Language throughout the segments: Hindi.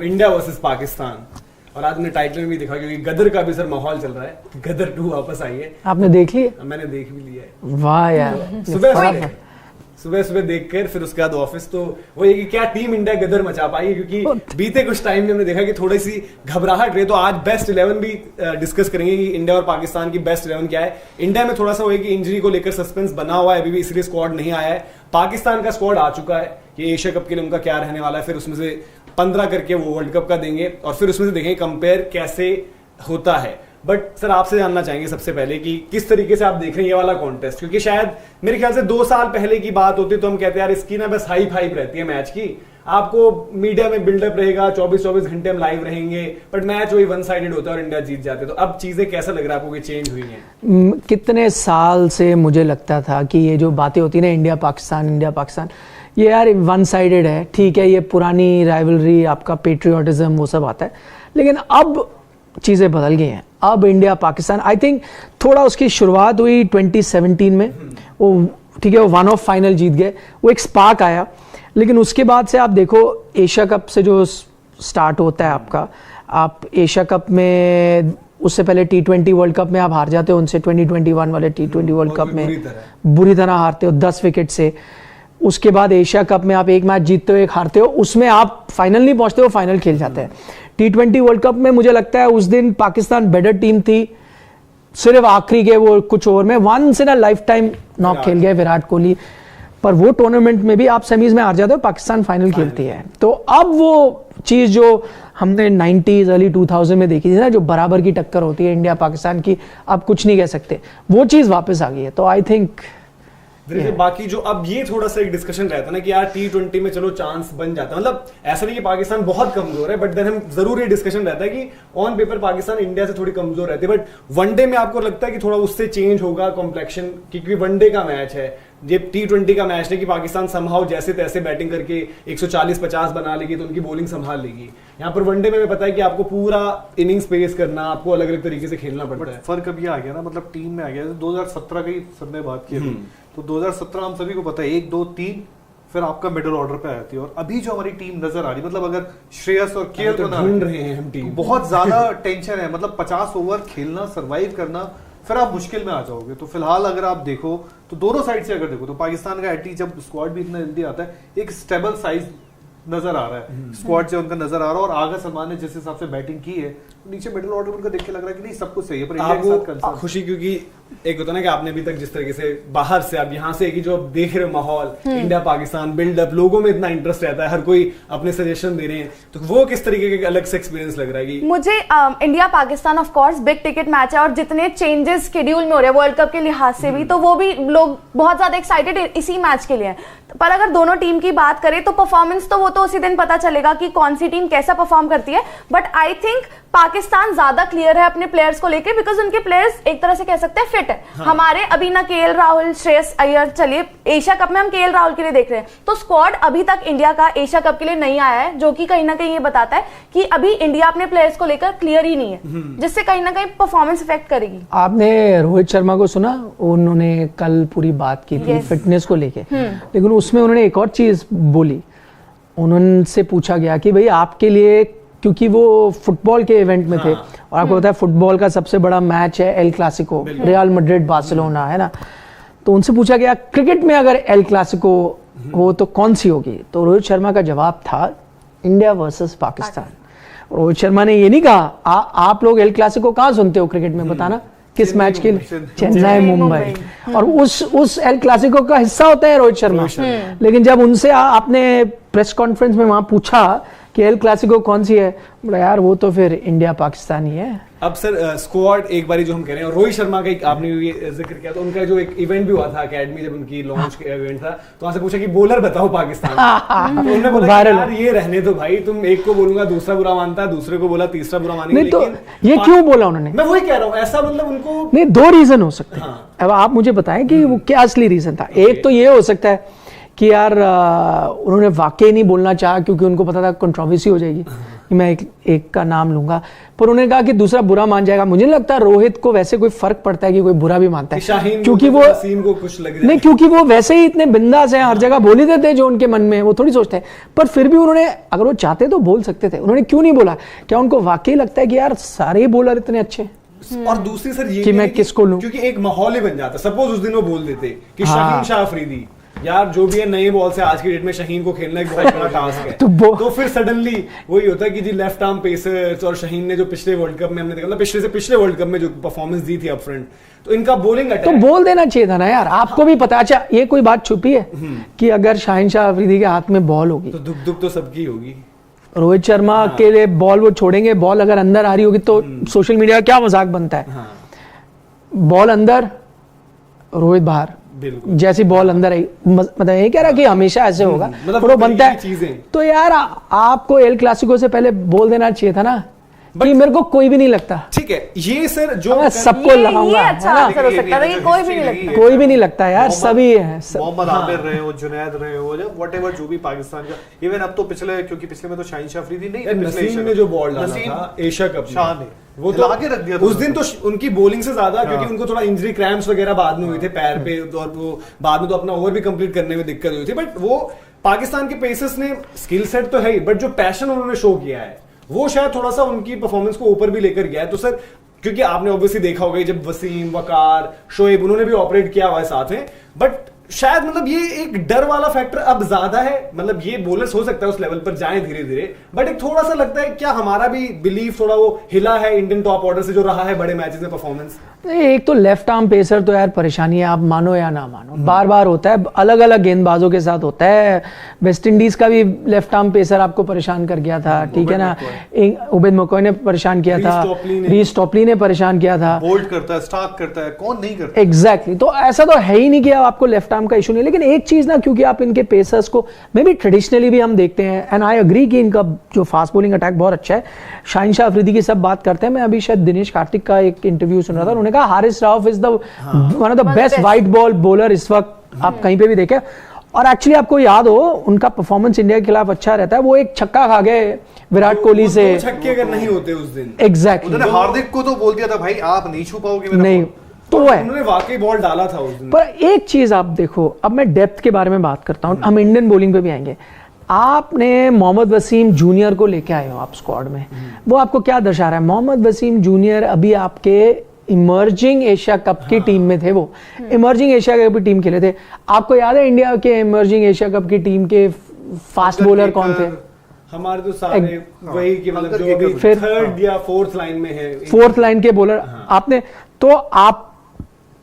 इंडिया वर्सेस पाकिस्तान, और आज हमने टाइटल में भी देखा क्योंकि गदर का भी सर माहौल चल रहा है। गदर 2 वापस आई है। आपने देख ली? मैंने देख भी लिया है। वाह यार, सुबह देखकर फिर उसके बाद ऑफिस, तो वो ये कि क्या टीम इंडिया गदर मचा पाई है, क्योंकि बीते कुछ टाइम में हमने देखा कि थोड़ी सी घबराहट रही। तो आज बेस्ट 11 भी डिस्कस करेंगे कि इंडिया और पाकिस्तान की बेस्ट 11 क्या है। इंडिया में थोड़ा सा हुआ कि इंजरी को लेकर सस्पेंस बना हुआ है अभी भी, इसलिए स्क्वाड नहीं आया है। पाकिस्तान का स्क्वाड आ चुका है कि एशिया कप के लिए उनका क्या रहने वाला है, फिर उसमें से 15 करके वो वर्ल्ड कप का देंगे और फिर उसमें से देखेंगे कंपेयर कैसे होता है। बट सर आपसे जानना चाहेंगे सबसे पहले कि किस तरीके से आप देख रहे हैं ये वाला कॉन्टेस्ट, क्योंकि शायद मेरे ख्याल से 2 साल पहले की बात होती तो हम कहते हैं यार इसकी ना बस हाइप रहती है मैच की, आपको मीडिया में बिल्डअप रहेगा, 24 घंटे हम लाइव रहेंगे, बट मैच वही वन साइडेड होता है और इंडिया जीत जाते। तो अब चीजें कैसा लग रहा है आपको कि चेंज हुई हैं? कितने साल से मुझे लगता था कि ये जो बातें होती है ना इंडिया पाकिस्तान, ये यार वन साइडेड है, ठीक है, ये पुरानी राइवलरी, आपका पेट्रियोटिज्म वो सब आता है, लेकिन अब चीज़ें बदल गई हैं। अब इंडिया पाकिस्तान, आई थिंक थोड़ा उसकी शुरुआत हुई 2017 में, वो ठीक है, वो 1 ऑफ फाइनल जीत गए, वो एक स्पार्क आया, लेकिन उसके बाद से आप देखो एशिया कप से जो स्टार्ट होता है आपका, आप एशिया कप में उससे पहले T20 वर्ल्ड कप में आप हार जाते हो उनसे, 2021 वाले T20 वर्ल्ड कप में बुरी तरह हारते हो 10 विकेट से। उसके बाद एशिया कप में आप एक मैच जीतते हो, एक हारते हो, उसमें आप फाइनल नहीं पहुंचते हो, फाइनल खेल जाते हैं। T20 वर्ल्ड कप में मुझे लगता है उस दिन पाकिस्तान बेटर टीम थी, सिर्फ आखिरी के वो कुछ ओवर में once in a lifetime knock खेल गए विराट कोहली, पर वो टूर्नामेंट में भी आप सेमीज में हार जाते हो, पाकिस्तान फाइनल खेलती है। तो अब वो चीज जो हमने 90s अर्ली 2000 में देखी थी ना, जो बराबर की टक्कर होती है इंडिया पाकिस्तान की, अब कुछ नहीं कह सकते, वो चीज वापस आ गई है। तो आई थिंक बाकी जो अब ये थोड़ा सा एक डिस्कशन रहता है ना कि यार T20 में चलो चांस बन जाता है, मतलब ऐसा नहीं कि पाकिस्तान बहुत कमजोर है, बट देन हम जरूर ये डिस्कशन रहता है कि ऑन पेपर पाकिस्तान इंडिया से थोड़ी कमजोर रहती है, बट वनडे में आपको लगता है कि थोड़ा उससे चेंज होगा कॉम्प्लेक्शन, क्योंकि वनडे का मैच है, ये T20 का मैच है कि पाकिस्तान समहाउ जैसे तैसे बैटिंग करके 140-50 बना लेगी तो उनकी बॉलिंग संभाल लेगी। यहाँ पर वनडे में पता है कि आपको पूरा इनिंग्स पेस करना, आपको अलग अलग तरीके से खेलना पड़ता है। फर्क अभी आ गया ना, मतलब टीम में आ गया। 2017 की सबने बात की तो 2017 हम सभी को पता है 1, 2, 3 फिर आपका मिडिल ऑर्डर पे आती है, और अभी जो हमारी टीम नजर आ रही, मतलब अगर श्रेयस और केएल को ढूंढ रहे हैं हम टीम, बहुत ज्यादा टेंशन है, मतलब 50 ओवर खेलना, सरवाइव करना, फिर आप मुश्किल में आ जाओगे। तो फिलहाल अगर आप देखो तो दोनों साइड से अगर देखो तो पाकिस्तान का एटी जब स्क्वाड भी इतना जल्दी आता है, एक स्टेबल साइज नजर आ रहा है स्क्वाड से उनका नजर आ रहा है, और आगा सलमान ने जिस हिसाब से बैटिंग की है, नीचे मिडिल ऑर्डर उनका देख के लग रहा है कि नहीं सब कुछ सही है, पर इंडिया के साथ कंसर्न खुशी, क्योंकि एक होता है ना कि आपने अभी तक जिस तरीके से बाहर से आप यहाँ से कि जो आप देख रहे हो माहौल इंडिया पाकिस्तान बिल्डअप, लोगों में इतना इंटरेस्ट रहता है, हर कोई अपने सजेशन दे रहे हैं, तो वो किस तरीके का अलग से एक्सपीरियंस लग रहा है? मुझे India Pakistan of course big ticket match है, और जितने चेंजेस शेड्यूल में हो रहे हैं वर्ल्ड कप के लिहाज से भी, तो वो भी लोग बहुत ज्यादा एक्साइटेड इसी मैच के लिए हैं। पर अगर दोनों टीम की बात करें तो परफॉर्मेंस तो वो तो उसी दिन पता चलेगा कि कौन सी टीम कैसा परफॉर्म करती है, बट आई थिंक पाकिस्तान ज्यादा क्लियर है अपने प्लेयर्स को लेकर, बिकॉज उनके प्लेयर्स एक तरह से कह सकते हैं फिट है। हाँ। हमारे अभी ना केएल राहुल, श्रेयस अय्यर, चलिए एशिया कप में हम केएल राहुल के लिए देख रहे हैं, तो स्क्वाड अभी तक इंडिया का एशिया कप के लिए नहीं आया है, जो कि कहीं ना कहीं ये बताता है कि अभी इंडिया अपने प्लेयर्स को लेकर क्लियर ही नहीं है, जिससे कहीं ना कहीं परफॉर्मेंस इफेक्ट करेगी। आपने रोहित शर्मा को सुना, उन्होंने कल पूरी बात की थी फिटनेस को लेके, लेकिन उसमें उन्होंने एक और चीज बोली, उनसे पूछा गया कि भाई आपके लिए, क्योंकि वो फुटबॉल के इवेंट में थे, और आपको पता है फुटबॉल का सबसे बड़ा मैच है El Clasico, real Madrid Barcelona, है ना, तो उनसे पूछा गया क्रिकेट में अगर एल क्लासिको हो तो कौन सी होगी, तो रोहित शर्मा का जवाब था इंडिया वर्सेस पाकिस्तान। रोहित शर्मा ने ये नहीं कहा आप लोग एल क्लासिको कहाँ सुनते हो क्रिकेट में, बताना किस मैच के लिए, चेन्नई मुंबई, और उस एल क्लासिको का हिस्सा होता है रोहित शर्मा। लेकिन जब उनसे आपने प्रेस कॉन्फ्रेंस में वहां पूछा कि एल क्लासिको कौन सी है, बोला यार वो तो फिर इंडिया पाकिस्तान ही है। अब सर स्क्वाड एक बारी जो हम कह रहे हैं, रोहित शर्मा का आपने ये जिक्र किया, तो उनका जो एक इवेंट भी हुआ था अकेडमी, जब उनकी लॉन्च का इवेंट था, तो वहां से पूछा कि बॉलर बताओ पाकिस्तान तो उन्होंने बोला यार ये रहने दो भाई, तुम एक को बोलूंगा दूसरा बुरा मानता है, दूसरे को बोला तीसरा बुरा मानेंगे, नहीं, तो ये क्यों बोला उन्होंने? मैं वही कह रहा हूँ, ऐसा मतलब उनको नहीं, 2 रीजन हो सकते हैं। अब आप मुझे बताएं कि वो क्या असली रीजन था। एक तो ये हो सकता है कि यार उन्होंने वाकई नहीं बोलना चाहा, क्योंकि उनको पता था कंट्रोवर्सी हो जाएगी, मैं एक का नाम लूंगा, पर उन्होंने कहा कि दूसरा बुरा मान जाएगा। मुझे नहीं लगता रोहित को वैसे कोई फर्क पड़ता है कि कोई बुरा भी मानता है, क्योंकि वो को कुछ लग नहीं, क्योंकि वो वैसे ही इतने बिंदास हैं, हर जगह बोल ही देते हैं जो उनके मन में, वो थोड़ी सोचते हैं। पर फिर भी उन्होंने, अगर वो चाहते तो बोल सकते थे, उन्होंने क्यों नहीं बोला? क्या उनको वाकई लगता है कि यार सारे ही बॉलर इतने अच्छे? और दूसरी सर ये कि मैं किसको लूं, क्योंकि एक माहौल ही बन जाता। सपोज उस दिन वो बोल देते कि शाहीन शाह अफरीदी, यार जो भी है नए बॉल से आज की डेट में शाहीन को खेलना एक बहुत बड़ा टास्क है, तो फिर सडनली वही होता है कि जी लेफ्ट आर्म पेसर्स, और शाहीन ने जो पिछले वर्ल्ड कप में हमने देखा, पिछले से पिछले वर्ल्ड कप में जो परफॉर्मेंस दी थी अप फ्रंट, तो इनका बॉलिंग अटैक तो बोल देना चाहिए था ना यार, आपको भी पता। अच्छा ये कोई बात छुपी है कि अगर शाहीन शाह अफरीदी के हाथ में बॉल होगी तो दुख तो सबकी होगी। रोहित शर्मा के लिए बॉल वो छोड़ेंगे, बॉल अगर अंदर आ रही होगी तो सोशल मीडिया का क्या मजाक बनता है, बॉल अंदर रोहित बाहर, जैसी बॉल अंदर आई, मतलब ये कह रहा कि हमेशा ऐसे होगा, मतलब वो बनता है। तो यार आपको एल क्लासिको से पहले बोल देना चाहिए था ना कि मेरे को कोई भी नहीं लगता। ठीक है, ये सर जो सबको लगाऊंगा, अच्छा आंसर हो सकता है, कोई भी नहीं लगता, कोई भी नहीं लगता यार, सभी है। मोहम्मद आमिर रहे हो, जुनैद रहे हो, व्हाटएवर जो भी पाकिस्तान का, इवन अब तो पिछले, क्योंकि पिछले में तो शाहीन शाह अफरीदी नहीं, नसीम ने जो बॉल डाला था एशिया कप शाह ने, वो तो आगे रख दिया उस दिन, तो उनकी बॉलिंग से ज्यादा, क्योंकि उनको थोड़ा इंजरी क्रैम्प्स वगैरह बाद में हुए थे पैर पे, और वो बाद में तो अपना ओवर भी कंप्लीट करने में दिक्कत हुई थी। बट वो पाकिस्तान के पेसर्स ने स्किल सेट तो है ही, बट जो पैशन उन्होंने शो किया है वो शायद थोड़ा सा उनकी परफॉर्मेंस को ऊपर भी लेकर गया है। तो सर क्योंकि आपने ऑब्वियसली देखा होगा जब वसीम, वकार, शोएब उन्होंने भी ऑपरेट किया हुआ है साथ में, बट शायद मतलब ये एक डर वाला फैक्टर अब ज्यादा है। मतलब ये बॉलर्स हो सकता है उस लेवल पर जाएं धीरे धीरे, बट एक थोड़ा सा लगता है क्या हमारा भी बिलीफ थोड़ा वो हिला है इंडियन टॉप ऑर्डर से जो रहा है बड़े मैचेस में परफॉर्मेंस। एक तो लेफ्ट आर्म पेसर तो यार परेशानी है, आप मानो या ना मानो, बार बार होता है, अलग अलग गेंदबाजों के साथ होता है। वेस्ट इंडीज का भी लेफ्ट आर्म पेसर आपको परेशान कर गया था, ठीक है ना, उबेद मकॉय ने परेशान किया था, रीस टॉपली ने परेशान किया था, बोल्ट करता है, स्टार्क करता है, कौन नहीं करता। एग्जैक्टली, तो ऐसा तो है ही नहीं कि आपको लेफ्ट आर्म का इशू नहीं। लेकिन एक चीज ना, क्योंकि आप इनके पेसर्स को मे भी ट्रेडिशनली भी हम देखते हैं, एंड आई एग्री कि इनका जो फास्ट बॉलिंग अटैक बहुत अच्छा है। शाहीन शाह अफरीदी की सब बात करते हैं, मैं अभी शायद दिनेश कार्तिक का एक इंटरव्यू सुन रहा था, उन्होंने कहा Haris Rauf is the one of the best white ball bowler इस वक्त आप कहीं पे भी देखें। और एक्चुअली आपको याद हो उनका परफॉर्मेंस इंडिया के खिलाफ अच्छा रहता है, वो एक छक्का खा गए विराट कोहली से, छक्के अगर नहीं होते उस दिन, एग्जैक्टली, उन्होंने हार्दिक को तो बोल दिया था भाई आप नहीं छू पाओगे, नहीं तो वो है, उन्होंने वाकई बॉल डाला था उस दिन। पर एक चीज आप देखो, अब मैं डेप्थ के बारे में बात करता हूं, हम इंडियन बॉलिंग पे भी आएंगे। आपने मोहम्मद वसीम जूनियर को लेके आए हो आप स्क्वाड में, वो आपको क्या दर्शा रहा है? मोहम्मद वसीम जूनियर अभी आपके इमर्जिंग एशिया कप की टीम में थे, वो इमर्जिंग एशिया कप की टीम खेले थे। आपको याद है इंडिया के इमर्जिंग एशिया कप की टीम के फास्ट बॉलर कौन थे? हमारे तो सारे वही कि मतलब जो अभी थर्ड या फोर्थ लाइन में है, फोर्थ लाइन के बॉलर आपने, तो आप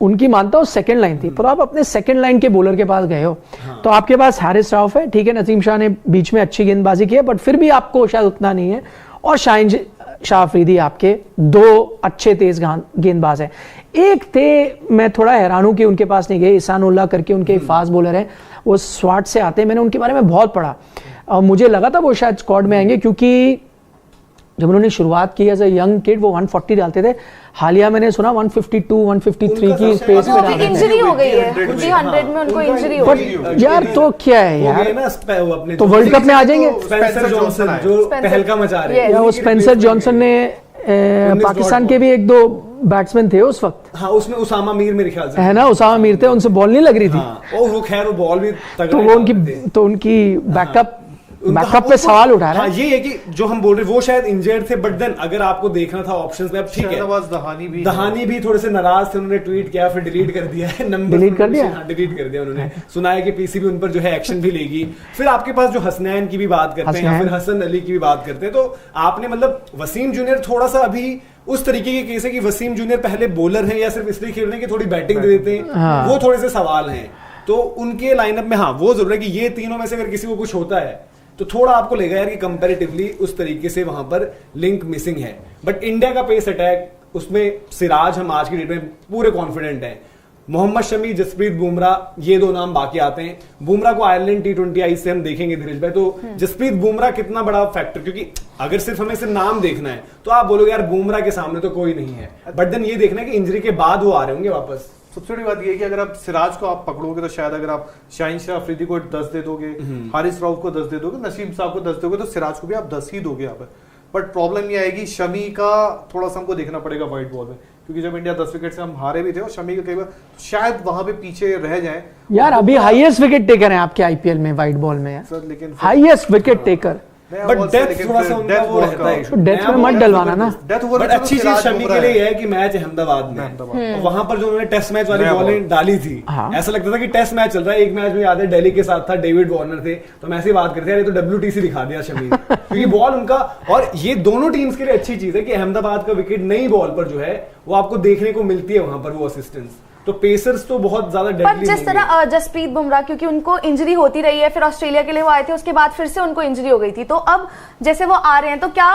उनकी मानता हूं सेकंड लाइन थी, पर आप अपने सेकंड लाइन के बॉलर के पास गए हो, तो आपके पास हारिस राउफ है, ठीक है, नसीम शाह ने बीच में अच्छी गेंदबाजी की है, बट फिर भी आपको शायद उतना नहीं है, और शाहीन शाह अफरीदी आपके दो अच्छे तेज गेंदबाज हैं। एक थे, मैं थोड़ा हैरान हूं कि उनके पास नहीं गए, ईसान उल्लाह करके उनके फास्ट बॉलर हैं, वो स्वाट से आते हैं, मैंने उनके बारे में बहुत पढ़ा और मुझे लगा था वो शायद स्क्वाड में आएंगे, क्योंकि जब उन्होंने शुरुआत की एज अ यंग किड वो 140 डालते थे, हालिया मैंने सुना 152 153 की स्पेस में डालते थे। इंजरी हो गई है, 100 में उनको इंजरी हो गई यार, तो क्या है यार, तो वर्ल्ड कप में आ जाएंगे। स्पेंसर जॉनसन जो तहलका मचा रहे हैं, वो स्पेंसर जॉनसन ने पाकिस्तान के भी एक दो बैट्समैन थे उस वक्त, हाँ उसमें उसामा मीर मेरे ख्याल से है ना, उसामा मीर थे, उनसे बॉल नहीं लग रही थी, और वो खैर वो बॉल भी तो वो उनकी बैकअप पे सवाल उठा रहा है। ये है कि जो हम बोल रहे वो शायद इंजर्ड थे, बट देन अगर आपको देखना था ऑप्शंस में, अब ठीक है दहानी भी थोड़े से नाराज थे, उन्होंने ट्वीट किया फिर डिलीट कर दिया है, नंबर डिलीट कर दिया, डिलीट कर दिया उन्होंने, सुनाया कि पीसीबी उन पर जो है एक्शन भी लेगी। फिर आपके पास जो हसनैन की भी बात करते हैं, फिर हसन अली की भी बात करते हैं, तो आपने मतलब वसीम जूनियर थोड़ा सा अभी उस तरीके के केस है कि वसीम जूनियर पहले बॉलर हैं या सिर्फ इसलिए खेल रहे हैं कि थोड़ी बैटिंग दे देते हैं, वो थोड़े से सवाल हैं। तो उनके लाइनअप में हाँ वो जरूर है कि ये तीनों में से अगर किसी को कुछ होता है तो थोड़ा आपको लगेगा यार कि कंपैरेटिवली उस तरीके से वहां पर लिंक मिसिंग है। बट इंडिया का पेस अटैक उसमें सिराज हम आज की डेट में पूरे कॉन्फिडेंट हैं, मोहम्मद शमी, जसप्रीत बुमराह, ये दो नाम बाकी आते हैं। बुमराह को आयरलैंड T20 आई से हम देखेंगे धीरेज भाई, तो जसप्रीत बुमराह कितना बड़ा फैक्टर, क्योंकि अगर सिर्फ हमें सिर्फ नाम देखना है तो आप बोलोगे यार बुमराह के सामने तो कोई नहीं है, बट देन ये देखना है कि इंजरी के बाद वो आ रहे होंगे वापस। सबसे बड़ी बात यह है कि अगर आप सिराज को आप पकड़ोगे तो शायद अगर आप शाहीन शाह अफरीदी को 10 दे दोगे, हारिस राउफ को 10 दे दोगे, नसीम साहब को 10 दोगे, तो सिराज को भी आप 10 ही दोगे। आप बट प्रॉब्लम ये आएगी शमी का थोड़ा सा हमको देखना पड़ेगा व्हाइट बॉल में, क्योंकि जब इंडिया 10 विकेट से हम हारे भी थे और शमी का कई बार शायद वहां पे पीछे रह जाए यार। अभी हाईएस्ट विकेट टेकर है आपके आईपीएल में व्हाइट बॉल में सर, लेकिन highest wicket taker, but death थोड़ा सा उनका वो रहता है, तो डेथ में मत डलवाना ना। बट अच्छी चीज शमी के लिए है कि मैच अहमदाबाद में, और वहां पर जो उन्होंने टेस्ट मैच वाली बॉलें डाली थी, ऐसा लगता था कि टेस्ट मैच चल रहा है। एक मैच में याद है दिल्ली के साथ था, डेविड वार्नर थे, तो मैं ऐसी बात करते हैं, ये तो WTC दिखा दिया शमी क्योंकि बॉल उनका। और ये दोनों टीम्स के लिए अच्छी चीज है कि अहमदाबाद का विकेट नई बॉल पर जो है वो आपको देखने को मिलती है वहां पर वो असिस्टेंस। तो पेसर्स तो बहुत ज्यादा पर डेडली जिस तरह जसप्रीत बुमराह, क्योंकि उनको इंजरी होती रही है, फिर ऑस्ट्रेलिया के लिए वो आए थे, उसके बाद फिर से उनको इंजरी हो गई थी, तो अब जैसे वो आ रहे हैं तो क्या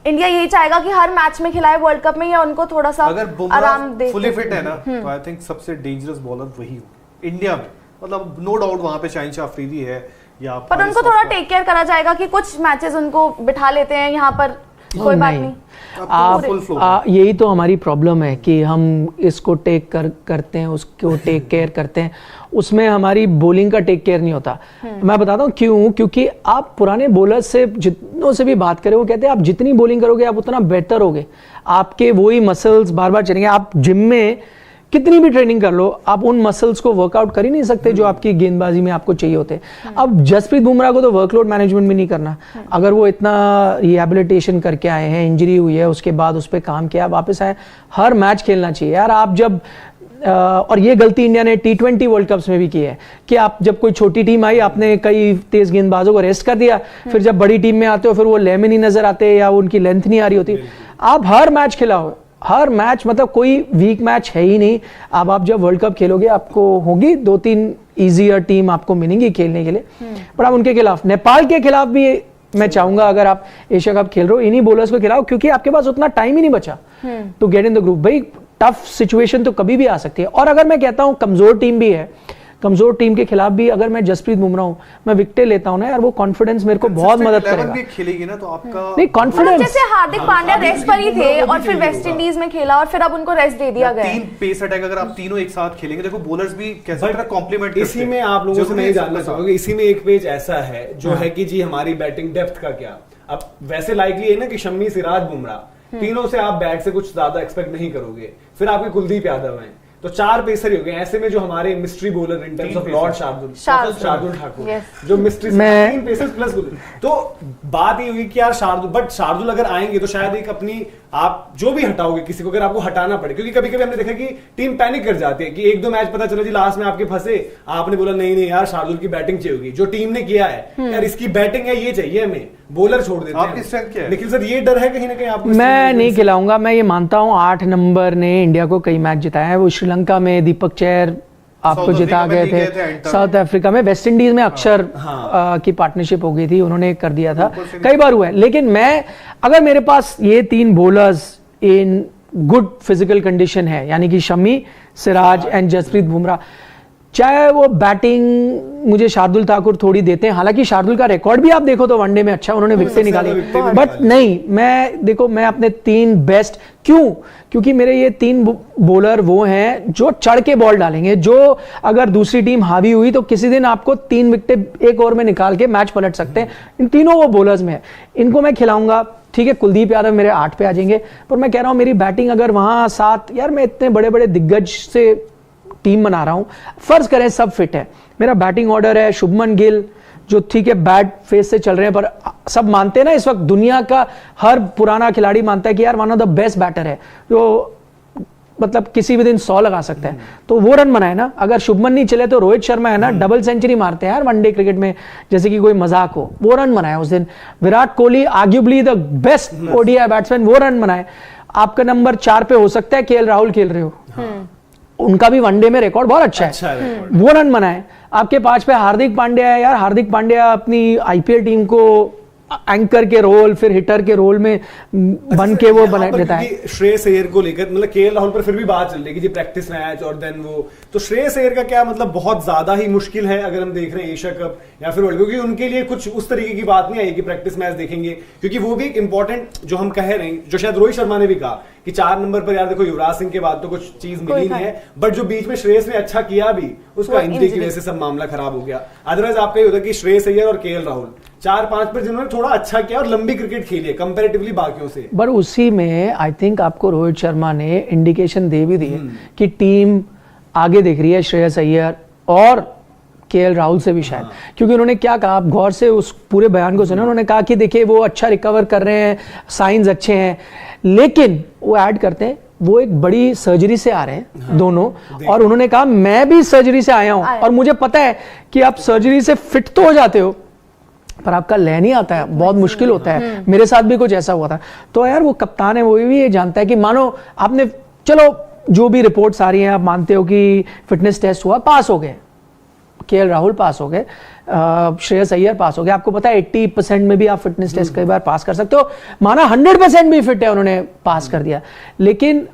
इंडिया यही चाहेगा कि हर मैच में खिलाए वर्ल्ड कप में, या उनको थोड़ा सा आराम दे? फुली फिट है ना, तो आई थिंक सबसे डेंजरस बॉलर वही हो इंडिया में, मतलब नो डाउट वहां पे शाहिन अफरीदी है, या पर उनको थोड़ा टेक केयर करा जाएगा कि कुछ मैचेस उनको बिठा लेते हैं यहाँ पर, कोई बात नहीं। आप यही तो हमारी प्रॉब्लम है कि हम इसको करते हैं, उसको टेक केयर करते हैं, उसमें हमारी बॉलिंग का टेक केयर नहीं होता। मैं बताता हूँ क्यों, क्योंकि आप पुराने बॉलर्स से जितनों से भी बात करें वो कहते हैं आप जितनी बॉलिंग करोगे आप उतना बेहतर होगे, आपके वही मसल्स बार बार चलेंगे। आप जिम में कितनी भी ट्रेनिंग कर लो, आप उन मसल्स को वर्कआउट कर ही नहीं सकते जो आपकी गेंदबाजी में आपको चाहिए होते हैं। अब जसप्रीत बुमराह को तो वर्कलोड मैनेजमेंट भी नहीं करना, अगर वो इतना रिहैबिलिटेशन करके आए हैं, इंजरी हुई है, उसके बाद उस पर काम किया, वापस आए, हर मैच खेलना चाहिए यार। आप जब और ये गलती इंडिया ने T20 वर्ल्ड कप्स में भी की है कि आप जब कोई छोटी टीम आई आपने कई तेज गेंदबाजों को रेस्ट कर दिया, फिर जब बड़ी टीम में आते हो फिर वो ले में नहीं नजर आते या उनकी लेंथ नहीं आ रही होती। आप हर मैच खिलाओ, हर मैच, मतलब कोई वीक मैच है ही नहीं। अब आप जब वर्ल्ड कप खेलोगे आपको होगी 2-3 इजियर टीम आपको मिलेंगी खेलने के लिए, पर आप उनके खिलाफ, नेपाल के खिलाफ भी मैं चाहूंगा अगर आप एशिया कप खेल रहे हो इन्हीं बॉलर्स को खिलाओ, क्योंकि आपके पास उतना टाइम ही नहीं बचा to get in the group. भाई टफ सिचुएशन तो कभी भी आ सकती है, और अगर मैं कहता हूं कमजोर टीम भी है, कमजोर टीम के खिलाफ भी अगर मैं जसप्रीत बुमराह हूं, मैं विकेट लेता हूं ना यार, वो कॉन्फिडेंस मेरे को बहुत मदद करेगा। खेलेगी ना तो आपका नहीं कॉन्फिडेंस, जैसे हार्दिक पांड्या रेस्ट पर ही थे और फिर वेस्ट इंडीज में खेला और फिर अब उनको रेस्ट दे दिया गया। 3 पेस अटैक अगर आप तीनों एक साथ खेलेंगे, देखो बॉलर्स भी कैसे कॉम्प्लीमेंट। इसी में आप लोगों से मैं जानना चाहूंगा, इसी में एक पेज ऐसा है जो है कि जी हमारी बैटिंग डेप्थ का क्या। अब वैसे लाइकली है ना कि शम्मी, सिराज, बुमराह तीनों से आप बैट से कुछ ज्यादा एक्सपेक्ट नहीं करोगे, फिर आपके कुलदीप यादव हैं, तो 4 पेसर ही हो गए। ऐसे में जो हमारे mystery bowler in terms of Lord Shardul Thakur जो मिस्ट्री 3 पेसर्स प्लस, तो बात ये हुई कि यार शार्दुल अगर आएंगे तो शायद एक अपनी, आप जो भी हटाओगे किसी को, अगर आपको हटाना पड़े, क्योंकि कभी कभी हमने देखा कि टीम पैनिक कर जाती है कि 1-2 मैच पता चला जी लास्ट में आपके फंसे, आपने बोला नहीं यार शार्दुल की बैटिंग चाहिए होगी, जो टीम ने किया है यार इसकी बैटिंग है, ये चाहिए हमें, बॉलर छोड़ देते हैं। लेकिन सर ये डर है कहीं ना कहीं आपको? मैं नहीं खिलाऊंगा, मैं ये मानता हूं 8 नंबर ने इंडिया को कई मैच जिताया है। वो श्रीलंका में दीपक चहर आपको जिता गए थे, साउथ अफ्रीका में, वेस्ट इंडीज में अक्षर की पार्टनरशिप हो गई थी, उन्होंने कर दिया था, कई बार हुआ है। लेकिन मैं, अगर मेरे पास ये 3 bowlers in good physical condition है, यानी कि शमी, सिराज एंड जसप्रीत बुमराह, चाहे वो बैटिंग मुझे शार्दुल ठाकुर थोड़ी देते हैं, हालांकि शार्दुल का रिकॉर्ड भी आप देखो तो वनडे में अच्छा, उन्होंने विकेट निकाली, बट नहीं, मैं देखो मैं अपने 3 बेस्ट, क्योंकि मेरे ये 3 बॉलर वो हैं जो चढ़ के बॉल डालेंगे, जो अगर दूसरी टीम हावी हुई तो किसी दिन आपको 3 विकेट 1 ओवर में निकाल के मैच पलट सकते हैं। इन तीनों वो बॉलर्स में है, इनको मैं खिलाऊंगा। ठीक है, कुलदीप यादव मेरे 8 पे आ जाएंगे, पर मैं कह रहा हूं मेरी बैटिंग अगर वहां 7, यार मैं इतने बड़े बड़े दिग्गज से टीम बना रहा हूं, फर्ज करें सब फिट है, मेरा बैटिंग ऑर्डर है शुभमन गिल, जो ठीक है बैड फेस से चल रहे हैं, पर सब मानते हैं ना इस वक्त दुनिया का हर पुराना खिलाड़ी मानता है कि यार one of the best batter है, जो मतलब किसी भी दिन 100 लगा सकता है, तो वो रन बनाए ना। अगर शुभमन नहीं चले तो रोहित शर्मा है ना, डबल सेंचुरी मारते हैं यार वनडे क्रिकेट में, जैसे कि कोई मजाक हो, वो रन बनाए उस दिन। Virat Kohli arguably the best ODI batsman, वो रन बनाए। आपका नंबर 4 पे हो सकता है KL राहुल खेल रहे हो, उनका भी वनडे में रिकॉर्ड बहुत अच्छा है, वो रन बनाए। आपके 5 पे हार्दिक पांड्या है यार, हार्दिक पांड्या अपनी IPL टीम को एंकर के रोल, फिर हिटर के रोल में बन के वो बना देता है। श्रेयस अय्यर को लेकर मतलब KL राहुल पर फिर भी बात चल रही है कि जी प्रैक्टिस मैच और देन वो, तो श्रेयस अय्यर का क्या मतलब बहुत ज्यादा ही मुश्किल है अगर हम देख रहे हैं एशिया कप या फिर वर्ल्ड, क्योंकि उनके लिए कुछ उस तरीके की बात नहीं आई कि प्रैक्टिस मैच देखेंगे, क्योंकि वो भी एक इंपॉर्टेंट जो हम कह रहे हैं, जो शायद रोहित शर्मा ने भी कहा कि 4 नंबर पर यार देखो युवराज सिंह के बाद तो कुछ चीज मिली नहीं है, बट जो बीच में श्रेयस ने अच्छा किया भी, उसका इंजरी की वजह से सब मामला खराब हो गया। अदरवाइज आपका ये होता कि श्रेयस अय्यर और KL राहुल 4-5 पर जिन्होंने थोड़ा अच्छा किया और लंबी क्रिकेट खेली है कंपैरेटिवली बाकियों से। पर उसी में आई थिंक आपको रोहित शर्मा ने इंडिकेशन दे भी दी है कि टीम आगे देख रही है श्रेयस अय्यर और केएल राहुल से भी शायद, क्योंकि उन्होंने क्या कहा, आप गौर से उस पूरे बयान को सुने, उन्होंने कहा कि देखिए वो अच्छा रिकवर कर रहे हैं, साइंस अच्छे हैं, लेकिन वो ऐड करते हैं वो एक बड़ी सर्जरी से आ रहे हैं दोनों, और उन्होंने कहा मैं भी सर्जरी से आया हूं और मुझे पता है कि आप सर्जरी से फिट तो हो जाते हो पर आपका लय नहीं आता है, बहुत मुश्किल होता है। मेरे साथ भी कुछ ऐसा हुआ था। तो यार वो कप्तान है, वो भी ये जानता है कि मानो आपने, चलो जो भी रिपोर्ट्स आ रही हैं आप मानते हो कि फिटनेस टेस्ट हुआ, पास हो गए, केएल राहुल पास हो गए, श्रेयस अय्यर पास हो गए, आपको पता है 80% में भी आप फिटनेस टेस्ट कई बार पास कर सकते हो, माना 100% भी फिट है, उन्होंने पास कर दिया। लेकिन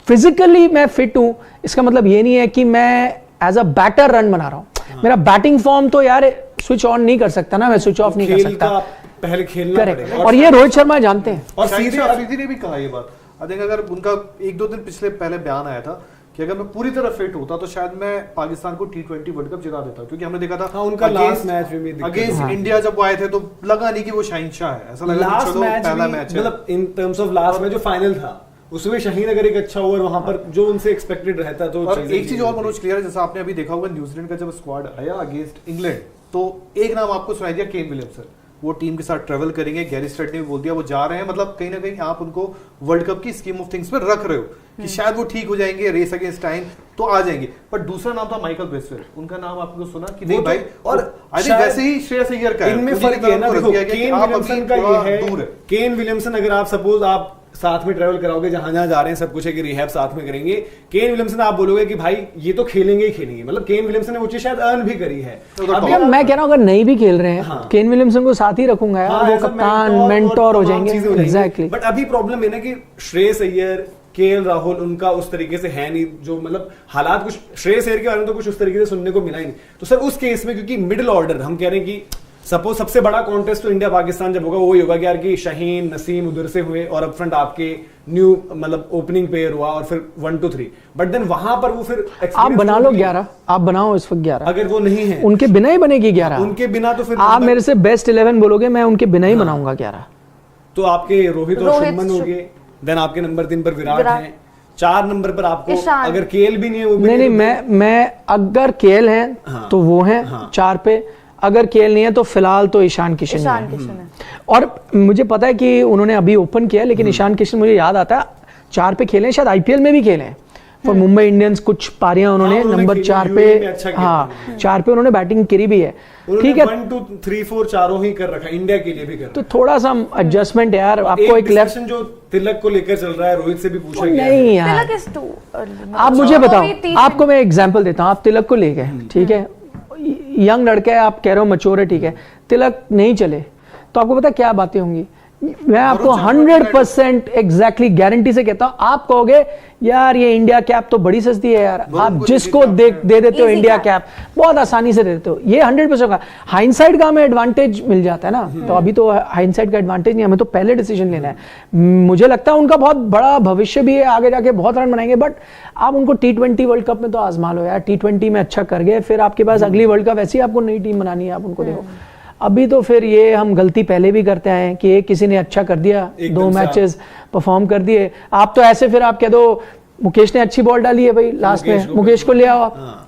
फिजिकली मैं फिट हूं इसका मतलब ये नहीं है कि मैं एज अ बैटर रन बना रहा हूं। मेरा बैटिंग फॉर्म तो यार स्विच ऑन नहीं कर सकता ना, मैं स्विच ऑफ नहीं कर सकता, पहले खेलना पड़ेगा। और ये रोहित शर्मा जानते हैं। और सीधी ने भी कहा ये बात, अगर उनका 1-2 दिन पिछले पहले बयान आया था कि अगर मैं पूरी तरह फिट होता तो शायद मैं पाकिस्तान को T20 वर्ल्ड कप जिता देता, क्योंकि हमने देखा था उनका लास्ट मैच में भी अगेंस्ट इंडिया जब वो आए थे तो लगा नहीं कि वो शहंशाह है, ऐसा लगा लास्ट मैच पहला मैच है, मतलब इन टर्म्स ऑफ लास्ट में जो फाइनल था उसमें शाहीन अगर एक अच्छा ओवर वहां पर जो उनसे एक्सपेक्टेड रहता तो। और एक चीज और मनोज क्लियर है, जैसा आपने अभी देखा होगा न्यूजीलैंड का जब स्क्वाड आया अगेंस्ट इंग्लैंड तो एक नाम आपको सुनाई दिया, केन विलियमसन, वो टीम के साथ ट्रेवल करेंगे, गैरी स्ट्रेट ने भी बोल दिया वो जा रहे हैं, मतलब कहीं ना कहीं आप उनको वर्ल्ड कप की स्कीम ऑफ थिंग्स में रख रहे हो कि शायद वो ठीक हो जाएंगे, रेस अगेंस्ट टाइम तो आ जाएंगे। पर दूसरा नाम था माइकल ब्रेसवेल, उनका नाम आपको सुना कि नहीं भाई, और आई थिंक वैसे ही श्रेयस अय्यर का इनमें फर्क है ना, देखो केन विलियमसन का ये है, केन विलियमसन अगर आप सपोज आप साथ में ट्रेवल कराओगे, जहां जहां जा रहे हैं सब कुछ है कि रिहैब साथ में करेंगे, केन विलियमसन आप बोलोगे कि भाई ये तो खेलेंगे ही खेलेंगे, मतलब केन विलियमसन ने वो चीज शायद अर्न भी करी है। अभी मैं कह रहा हूं अगर नहीं भी खेल रहे हैं केन विलियमसन को साथ ही रखूंगा यार, वो कप्तान मेंटोर हो जाएंगे। एग्जैक्टली। बट अभी प्रॉब्लम है ना कि श्रेयस अय्यर, केएल राहुल उनका उस तरीके से है नहीं, जो मतलब हालात कुछ श्रेयस अय्यर के बारे में तो कुछ उस तरीके से सुनने को मिला ही नहीं। तो सर उस केस में क्योंकि मिडिल ऑर्डर हम कह रहे हैं कि सपोज सबसे बड़ा कॉन्टेस्ट तो इंडिया पाकिस्तान जब होगा वो ही होगा कि यार कि शाहीन नसीम उधर से हुए और अप फ्रंट आपके न्यू मतलब ओपनिंग पेयर हुआ और फिर 1 2 3, बट देन वहां पर वो फिर आप बना लो 11, आप बनाओ इस वक्त 11, अगर वो नहीं है उनके बिना ही बनेगी 11, उनके बिना तो फिर आप मेरे से बेस्ट 11 बोलोगे मैं उनके बिना ही बनाऊंगा 11। तो आपके रोहित और शुभमन हो गए, देन आपके नंबर 3 पर विराट है, 4 नंबर पर आपको अगर केएल भी नहीं है वो भी नहीं, मैं अगर केएल है तो वो है 4 पे, अगर केएल नहीं है तो फिलहाल तो ईशान किशन है। और मुझे पता है कि उन्होंने अभी ओपन किया, लेकिन ईशान किशन मुझे याद आता है 4 पे खेले, शायद आईपीएल में भी खेले हैं फॉर मुंबई इंडियंस, कुछ पारियां उन्होंने नंबर 4 पे, हाँ 4 पे उन्होंने बैटिंग करी भी है, ठीक है। 1 2 3 4 चारों ही कर रखा, इंडिया के लिए भी कर, तो थोड़ा सा एडजस्टमेंट है यार। आपको एक लेफ्ट जो तिलक को लेकर चल रहा है, रोहित से भी पूछा गया नहीं यार, आप मुझे बताओ, आपको मैं एग्जांपल देता हूँ, आप तिलक को ले गए, ठीक है, यंग लड़का है, आप कह रहे हो मैच्योर है, ठीक है, तिलक नहीं चले तो आपको पता क्या बातें होंगी। मैं आपको 100% एग्जैक्टली गारंटी से कहता हूं, आप कहोगे यार ये इंडिया कैप तो बड़ी सस्ती है यार, आप जिसको दे देते हो इंडिया कैप बहुत आसानी से दे देते हो, ये 100% का हाइंडसाइट का हमें एडवांटेज मिल जाता है ना। तो अभी तो हाइंडसाइट का एडवांटेज नहीं, हमें तो पहले डिसीजन लेना है। मुझे लगता है उनका बहुत बड़ा भविष्य भी है, आगे जाके बहुत रन बनाएंगे, बट आप उनको T20 वर्ल्ड कप में तो आजमा लो यार, T20 में अच्छा कर गए, फिर आपके पास अगली वर्ल्ड कप ऐसी आपको नई टीम बनानी है, आप उनको देखो। अभी तो फिर ये हम गलती पहले भी करते हैं कि किसी ने अच्छा कर दिया, 2 मैचेस परफॉर्म कर दिए, आप तो ऐसे फिर आप कह दो मुकेश ने अच्छी बॉल डाली है भाई लास्ट में, मुकेश को ले आओ आप।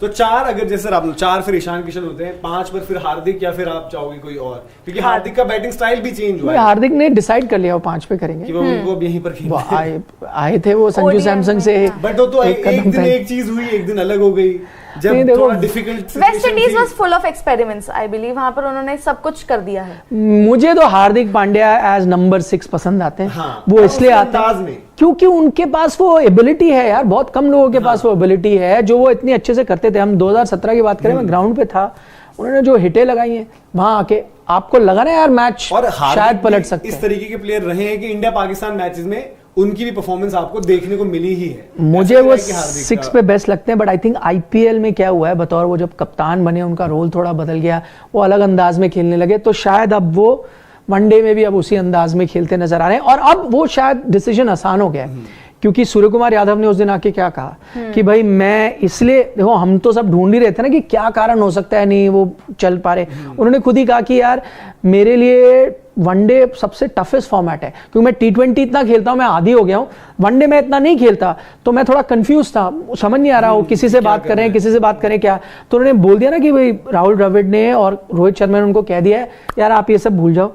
तो 4 अगर जैसे आप 4 फिर ईशान किशन होते हैं, 5 पर फिर हार्दिक, या फिर आप चाहोगे कोई और, क्योंकि हार्दिक का बैटिंग स्टाइल भी चेंज हुआ है। हार्दिक ने डिसाइड कर लिया वो 5 पे करेंगे, कि वो उनको अब यहीं पर खेलना आए थे वो संजू सैमसंग से, बट वो तो एक दिन एक चीज हुई, एक दिन अलग हो गई, जब थोड़ा difficult. West Indies was full of experiments, I believe वहां पर उन्होंने सब कुछ कर दिया है। मुझे तो हार्दिक पांड्या एज नंबर 6 पसंद आते हैं, हाँ, वो इसलिए आते हैं क्योंकि उनके पास वो एबिलिटी है यार, बहुत कम लोगों के पास वो एबिलिटी है जो वो इतनी अच्छे से करते थे। हम 2017 की बात करें, मैं ग्राउंड पे था, उन्होंने जो हिटें लगाई हैं वहां आके, आपको लगा ना यार मैच और शायद पलट सकते हैं। इस तरीके के प्लेयर रहे हैं कि इंडिया पाकिस्तान मैचेस में उनकी भी परफॉर्मेंस आपको देखने को मिली ही है। मुझे वो 6 पे बेस्ट लगते हैं, बट आई थिंक आईपीएल में क्या हुआ है, बतौर वो जब कप्तान बने उनका रोल थोड़ा बदल गया, वो अलग अंदाज में खेलने लगे, तो शायद अब वो वनडे में भी अब उसी अंदाज में खेलते नजर आ रहे हैं, और अब वो शायद डिसीजन आसान हो गया है क्योंकि सूर्य कुमार यादव ने उस दिन आके क्या कहा कि भाई मैं इसलिए, देखो हम तो सब ढूंढ ही रहे थे ना कि क्या कारण हो सकता है नहीं वो चल पा रहे, उन्होंने खुद ही कहा कि यार मेरे लिए वनडे सबसे टफेस्ट फॉर्मेट है, क्योंकि मैं T20 इतना खेलता हूं, मैं आदी हो गया हूं, वनडे में इतना नहीं खेलता, तो मैं थोड़ा कंफ्यूज था, समझ नहीं आ रहा हो किसी से बात करें किसी से बात करें क्या। तो उन्होंने बोल दिया ना कि भाई राहुल द्रविड़ ने और रोहित शर्मा ने उनको कह दिया है यार आप ये सब भूल जाओ,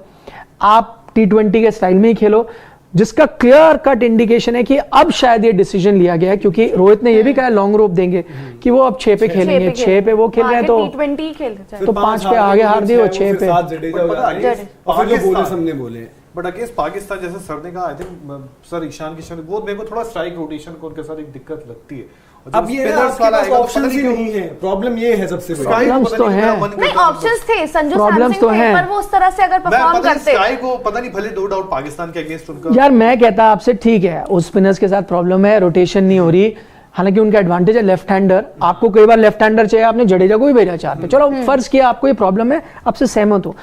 आप T20 के स्टाइल में ही खेलो, जिसका क्लियर कट इंडिकेशन है कि अब शायद ये डिसीजन लिया गया है, क्योंकि रोहित ने ये भी कहा लॉन्ग रोप देंगे कि वो अब 6 पे खेलेंगे, 6 पे वो खेल रहे हैं तो T20 खेलते हैं तो 5 पे आगे हार दी, वो 6 पे। बोले बट अगेंस्ट पाकिस्तान, जैसे सर ने कहा, I think sir Ishan Kishan, वो मेरे को थोड़ा स्ट्राइक रोटेशन को उनके साथ एक दिक्कत लगती है। अब ये ऑप्शंस ही नहीं है, प्रॉब्लम ये है सबसे बड़ी। प्रॉब्लम्स तो हैं, नहीं ऑप्शंस थे, संजू प्रॉब्लम्स सैमसन तो थे, हैं, पर वो उस तरह से अगर परफॉर्म करते, स्काई को पता नहीं, भले नो डाउट पाकिस्तान के अगेंस्ट उनका, यार मैं कहता आपसे ठीक है उस स्पिनर्स के साथ प्रॉब्लम है, रोटेशन नहीं हो रही, हालांकि उनका एडवांटेज है लेफ्ट हैंडर, आपको कई बार लेफ्ट हैंडर चाहिए, आपने जडेजा को ही भेजा 4 पे, चलो फर्ज किया आपको ये प्रॉब्लम है, आपसे सहमत हो,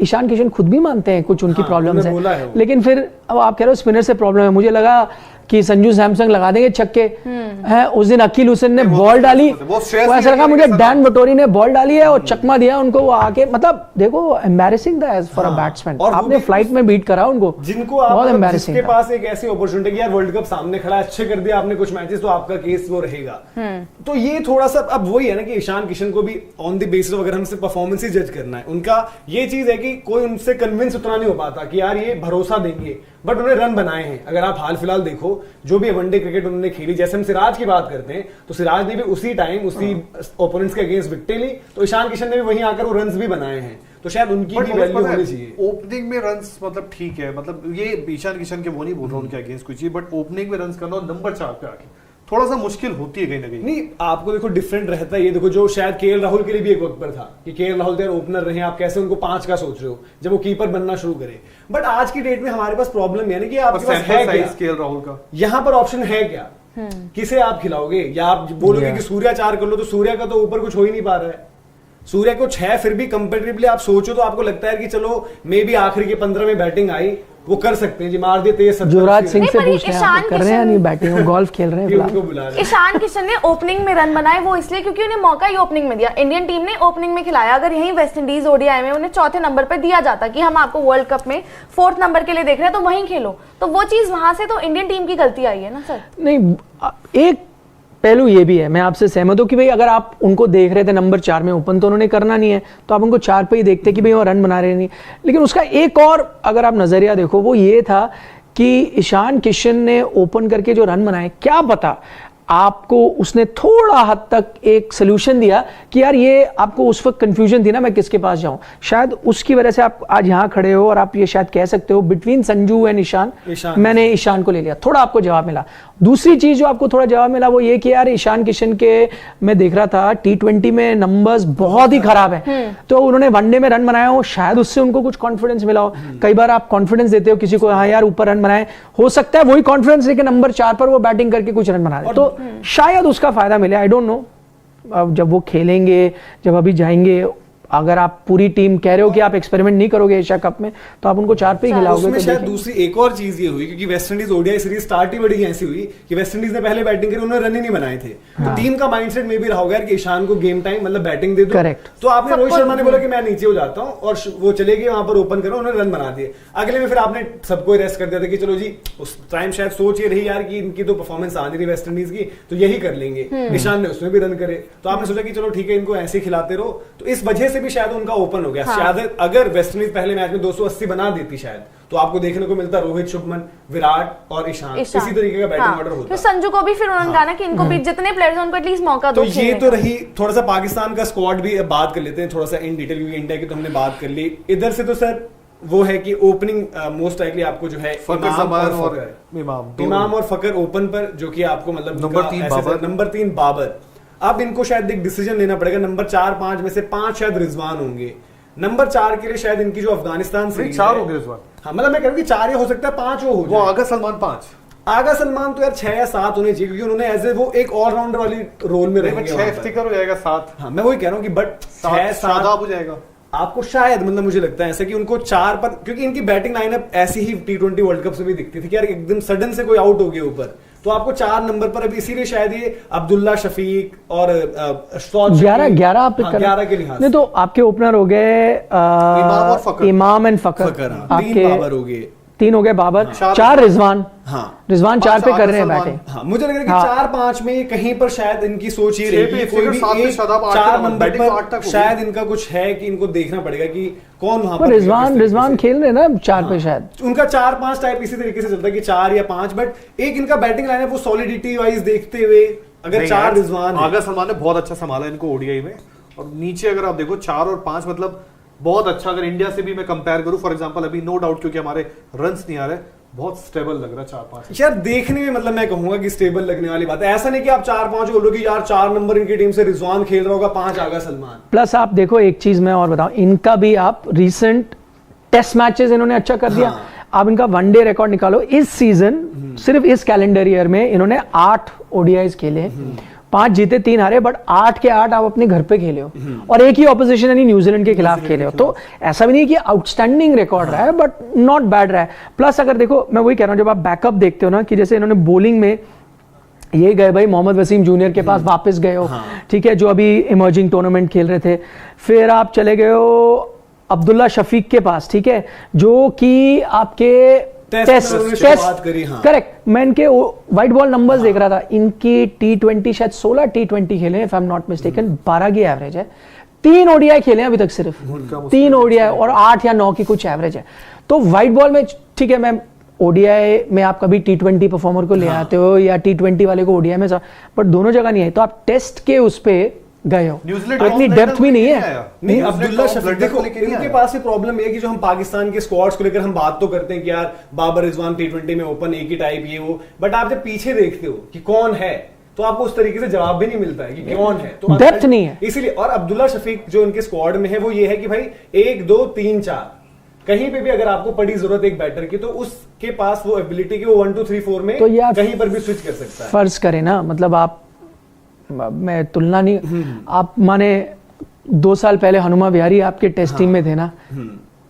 ईशान किशन खुद भी मानते हैं कुछ उनकी प्रॉब्लम्स है, लेकिन फिर अब आप कह रहे हो स्पिनर से प्रॉब्लम है, मुझे लगा कि संजू सैमसन लगा देंगे छक्के हैं। उस दिन अकील हुसैन ने बॉल डाली, वो ऐसा लगा मुझे डैन बटोरी ने बॉल डाली है और चकमा दिया उनको, वो आके मतलब देखो एम्बैरेसिंग था फॉर अ बैट्समैन, आपने फ्लाइट में बीट करा उनको, जिनको बहुत एम्बैरेसिंग, जिसके पास एक ऐसी अपॉर्चुनिटी कि यार वर्ल्ड कप सामने खड़ा है, अच्छे कर दिया आपने कुछ मैचेस, तो आपका केस वो रहेगा। तो ये थोड़ा सा अब वही है ना कि ईशान किशन को भी ऑन द बेसिस अगर हमसे परफॉर्मेंस ही जज करना है, उनका ये चीज है कि कोई उनसे कन्विंस उतना नहीं हो पाता कि यार ये भरोसा देंगे, बट उन्हें रन बनाए हैं। अगर आप हाल फिलहाल देखो जो भी वनडे क्रिकेट उन्होंने खेली, जैसे हम सिराज की बात करते हैं तो सिराज ने भी उसी टाइम उसी ओपोनेंट्स के अगेंस्ट विकेटें ली, तो ईशान किशन ने भी वहीं आकर वो रन्स भी बनाए हैं, तो शायद उनकी भी वैल्यू होनी चाहिए। ओपनिंग में रन्स मतलब ठीक है, मतलब ये ईशान किशन के वो नहीं बोल रहा उनके अगेंस्ट कुछ, बट ओपनिंग में रन्स करना और नंबर 4 पे आके थोड़ा सा मुश्किल होती है कहीं ना कहीं। नहीं आपको देखो डिफरेंट रहता है, ये देखो जो शायद केएल राहुल के लिए भी एक वक्त पर था कि केएल राहुल तो ओपनर रहे, आप कैसे उनको 5 का सोच रहे हो जब वो कीपर बनना शुरू करे, बट आज की डेट में हमारे पास प्रॉब्लम है ना कि आपके पास है क्या केएल राहुल का, यहाँ पर ऑप्शन है क्या, किसे आप खिलाओगे, या आप बोलोगे कि सूर्या 4 कर लो, तो सूर्या का तो ऊपर कुछ हो ही नहीं पा रहा है, सूर्या को 6 फिर भी कंपेटिटिवली आप सोचो तो आपको लगता है कि चलो मे बी आखिरी के 15 में बैटिंग आई वो कर सकते हैं जी, मार दिए तेज। युवराज सिंह से पूछ रहे हैं कर रहे हैं नहीं बैटिंग, वो गोल्फ खेल रहे हैं। ईशान किशन ने ओपनिंग में रन बनाए वो इसलिए क्योंकि उन्हें मौका ही ओपनिंग में दिया, इंडियन टीम ने ओपनिंग में खिलाया, अगर यहीं वेस्ट इंडीज ओडीआई में उन्हें 4थे नंबर पर दिया जाता कि हम आपको वर्ल्ड कप में 4th नंबर के लिए देख रहे हैं तो वहीं खेलो, तो वो चीज वहां से तो इंडियन टीम की गलती आई है ना सर। नहीं एक पहलू ये भी है, मैं आपसे सहमत हूं कि भाई अगर आप उनको देख रहे थे नंबर 4 में ओपन तो उन्होंने करना नहीं है, तो आप उनको 4 पे ही देखते कि भाई वो रन बना रहे नहीं, लेकिन उसका एक और अगर आप नजरिया देखो वो ये था कि ईशान किशन ने ओपन करके जो रन बनाए, क्या पता आपको उसने थोड़ा हद तक एक सोल्यूशन दिया कि यार ये आपको उस वक्त कंफ्यूजन थी ना मैं किसके पास जाऊं, शायद उसकी वजह से आप आज यहां खड़े हो और आप ये शायद कह सकते हो बिटवीन संजू एंड ईशान मैंने ईशान को ले लिया, थोड़ा आपको जवाब मिला। दूसरी चीज जो आपको थोड़ा जवाब मिला वो ये कि यार ईशान किशन के मैं देख रहा था T20 में नंबर्स बहुत ही खराब है, तो उन्होंने वनडे में रन बनाया हो, शायद उससे उनको कुछ कॉन्फिडेंस मिला हो। कई बार आप कॉन्फिडेंस देते हो किसी को, हाँ यार ऊपर रन बनाए, हो सकता है वही कॉन्फिडेंस लेके नंबर 4 पर वो बैटिंग करके कुछ रन बना दे, तो शायद उसका फायदा मिले, आई डोंट नो। अब जब वो खेलेंगे, जब अभी जाएंगे, अगर आप पूरी टीम कह रहे हो कि आप एक्सपेरिमेंट नहीं करोगे एशिया कप में तो आप उनको 4 पे ही खिलाओगे, तो शायद दूसरी एक और चीज ये हुई क्योंकि West Indies ODI series start ही बड़ी ऐसी हुई कि वेस्ट इंडीज ने पहले बैटिंग करी, उन्होंने रन ही नहीं बनाए थे, तो टीम का माइंडसेट में भी रहा होगा कि ईशान को गेम टाइम मतलब बैटिंग दे दो, करेक्ट। तो आपने रोहित शर्मा ने बोला कि मैं नीचे हो जाता हूँ और वो चले गए वहां पर ओपन करो, उन्होंने रन बना दिए, अगले में फिर आपने सबको रेस्ट कर दिया था कि चलो जी, उस टाइम शायद सोच ये रही यार कि इनकी तो परफॉर्मेंस आ नहीं रही वेस्ट इंडीज की, तो यही कर लेंगे, ईशान ने उसमें भी रन करे, तो आपने सोचा कि चलो ठीक है इनको ऐसे खिलाते रहो, तो इस वजह से भी शायद उनका ओपन हो गया। शायद अगर वेस्ट इंडीज पहले मैच में 280 बना देती शायद, तो आपको देखने को मिलता रोहित, शुभमन, विराट और ईशान इसी तरीके का बैटिंग ऑर्डर होता। तो संजू को भी फिर उन्होंने कहा ना कि इनको भी जितने प्लेयर्स हैं उनको एटलीस्ट मौका दो। तो ये तो रही थोड़ा सा पाकिस्तान का स्क्वाड भी बात कर लेते हैं थोड़ा सा इन डिटेल, क्योंकि इंडिया की तो हमने बात कर ली। इधर से तो सर वो है कि ओपनिंग मोस्ट लाइकली आपको जो है इमाम और फकर ओपन पर, जो कि आपको मतलब नंबर 3 बाबर। अब इनको शायद एक डिसीजन लेना पड़ेगा, नंबर 4-5 में से 5 शायद रिजवान होंगे, नंबर 4 के लिए शायद इनकी जो अफगानिस्तान से 4 हो गए इस बार, हाँ मतलब मैं कह रहा हूँ कि 4 हो सकता है 5 हो वो आगा सलमान 5, आगा सलमान तो यार 6 या 7 होने चाहिए, क्योंकि उन्होंने एज ए वो एक ऑलराउंडर वाली रोल में रहेंगे। 6 इफ्तिकार हो जाएगा 7, हाँ मैं वही कह रहा हूँ कि बट 6-7 हो जाएगा आपको शायद, मतलब मुझे लगता है ऐसा कि उनको 4 पर, क्योंकि इनकी बैटिंग लाइनअप ऐसी ही T20 वर्ल्ड कप से भी दिखती थी कि यार एकदम सडन से कोई आउट हो गया ऊपर, तो आपको 4 नंबर पर अब इसीलिए शायद ये अब्दुल्ला शफीक और 11 आप पिक कर 11 के लिहाज नहीं तो आपके ओपनर हो गए इमाम एंड फकर, आपके बाबर हो गए, 3 हो गए बाबर, 4 रिजवान, हाँ रिजवान 4 पे कर रहे हैं बैटिंग। हाँ मुझे लग रहा है कि 4-5 में कहीं पर शायद इनकी सोच ये रही है कोई भी 4 नंबर पर शायद इनका कुछ है कि इनको देखना पड़ेगा कि कौन वहां पर रिजवान खेल रहे हैं ना 4 पे, शायद उनका 4-5 टाइप इसी तरीके से चलता है कि 4 या 5, बट एक इनका बैटिंग लाइन है वो सॉलिडिटी वाइज देखते हुए अगर 4 रिजवान, आगा सलमान ने बहुत अच्छा संभाला इनको ओडीआई में, और नीचे अगर आप देखो 4 और 5 मतलब बहुत अच्छा। अगर इंडिया से भी मैं कंपेयर करूं फॉर एग्जांपल, अभी नो डाउट क्योंकि हमारे रन्स नहीं आ रहे, बहुत स्टेबल लग रहा है 4-5 यार देखने में, मतलब मैं कहूंगा कि स्टेबल लगने वाली बात है। ऐसा नहीं कि आप 4-5 बोलोगे यार 4 नंबर इनकी टीम से रिजवान खेल रहा होगा, 5 आगा सलमान। प्लस आप देखो एक चीज मैं और बताऊं, इनका भी आप रीसेंट टेस्ट मैचेस इन्होंने अच्छा कर दिया। आप इनका वनडे रिकॉर्ड निकालो, इस सीजन सिर्फ इस कैलेंडर ईयर में इन्होंने 8 ओडीआईज खेले, 5 जीते 3 हारे, बट 8 के 8 आप अपने घर पे खेले हो और एक ही ऑपोजिशन यानी न्यूजीलैंड के खिलाफ खेले हो। तो ऐसा भी नहीं कि आउटस्टैंडिंग रिकॉर्ड रहा है, बट नॉट बैड रहा है। प्लस अगर देखो मैं वही कह रहा हूं, जब आप बैकअप देखते हो ना कि जैसे इन्होंने बॉलिंग में ये गए भाई मोहम्मद वसीम जूनियर के पास वापस गए हो, ठीक है, जो अभी इमर्जिंग टूर्नामेंट खेल रहे थे। फिर आप चले गए हो अब्दुल्ला शफीक के पास, ठीक है, जो कि आपके टेस्ट करेक्ट। मैं इनके व्हाइट बॉल नंबर्स देख रहा था, इनकी T20 शायद 16 T20 खेले if I am not mistaken, 12 की एवरेज है। 3 ओडीआई खेले हैं अभी तक, सिर्फ 3 ओडीआई और 8 या 9 की कुछ एवरेज है। तो व्हाइट बॉल में ठीक है, मैं ओडीआई में आप कभी T20 परफॉर्मर को ले आते हो या T20 वाले को ओडीआई में, बट दोनों जगह नहीं है। तो आप टेस्ट के उस पे गए हो, तो इतनी डेप्थ भी नहीं है। नहीं अब्दुल्ला शफीक देखो इनके पास ये प्रॉब्लम है कि जो हम पाकिस्तान के स्क्वाड्स को लेकर हम बात तो करते हैं कि यार बाबर रिजवान T20 में ओपन एक ही टाइप ये वो, बट आप जब पीछे देखते हो कि कौन है तो आपको उस तरीके से जवाब भी नहीं मिलता है कि कौन है, तो डेप्थ नहीं है इसीलिए। और अब्दुल्ला शफीक जो उनके स्क्वाड में है वो ये है कि भाई 1 2 3 4 कहीं पे भी अगर आपको पड़ी जरूरत एक बैटर की तो उसके पास वो एबिलिटी की वो 1 2 3 4 में तो कहीं पर भी स्विच कर सकता है। फर्ज करें ना, मतलब आप, मैं तुलना नहीं, आप माने 2 साल पहले हनुमा विहारी आपके टेस्ट टीम में थे ना,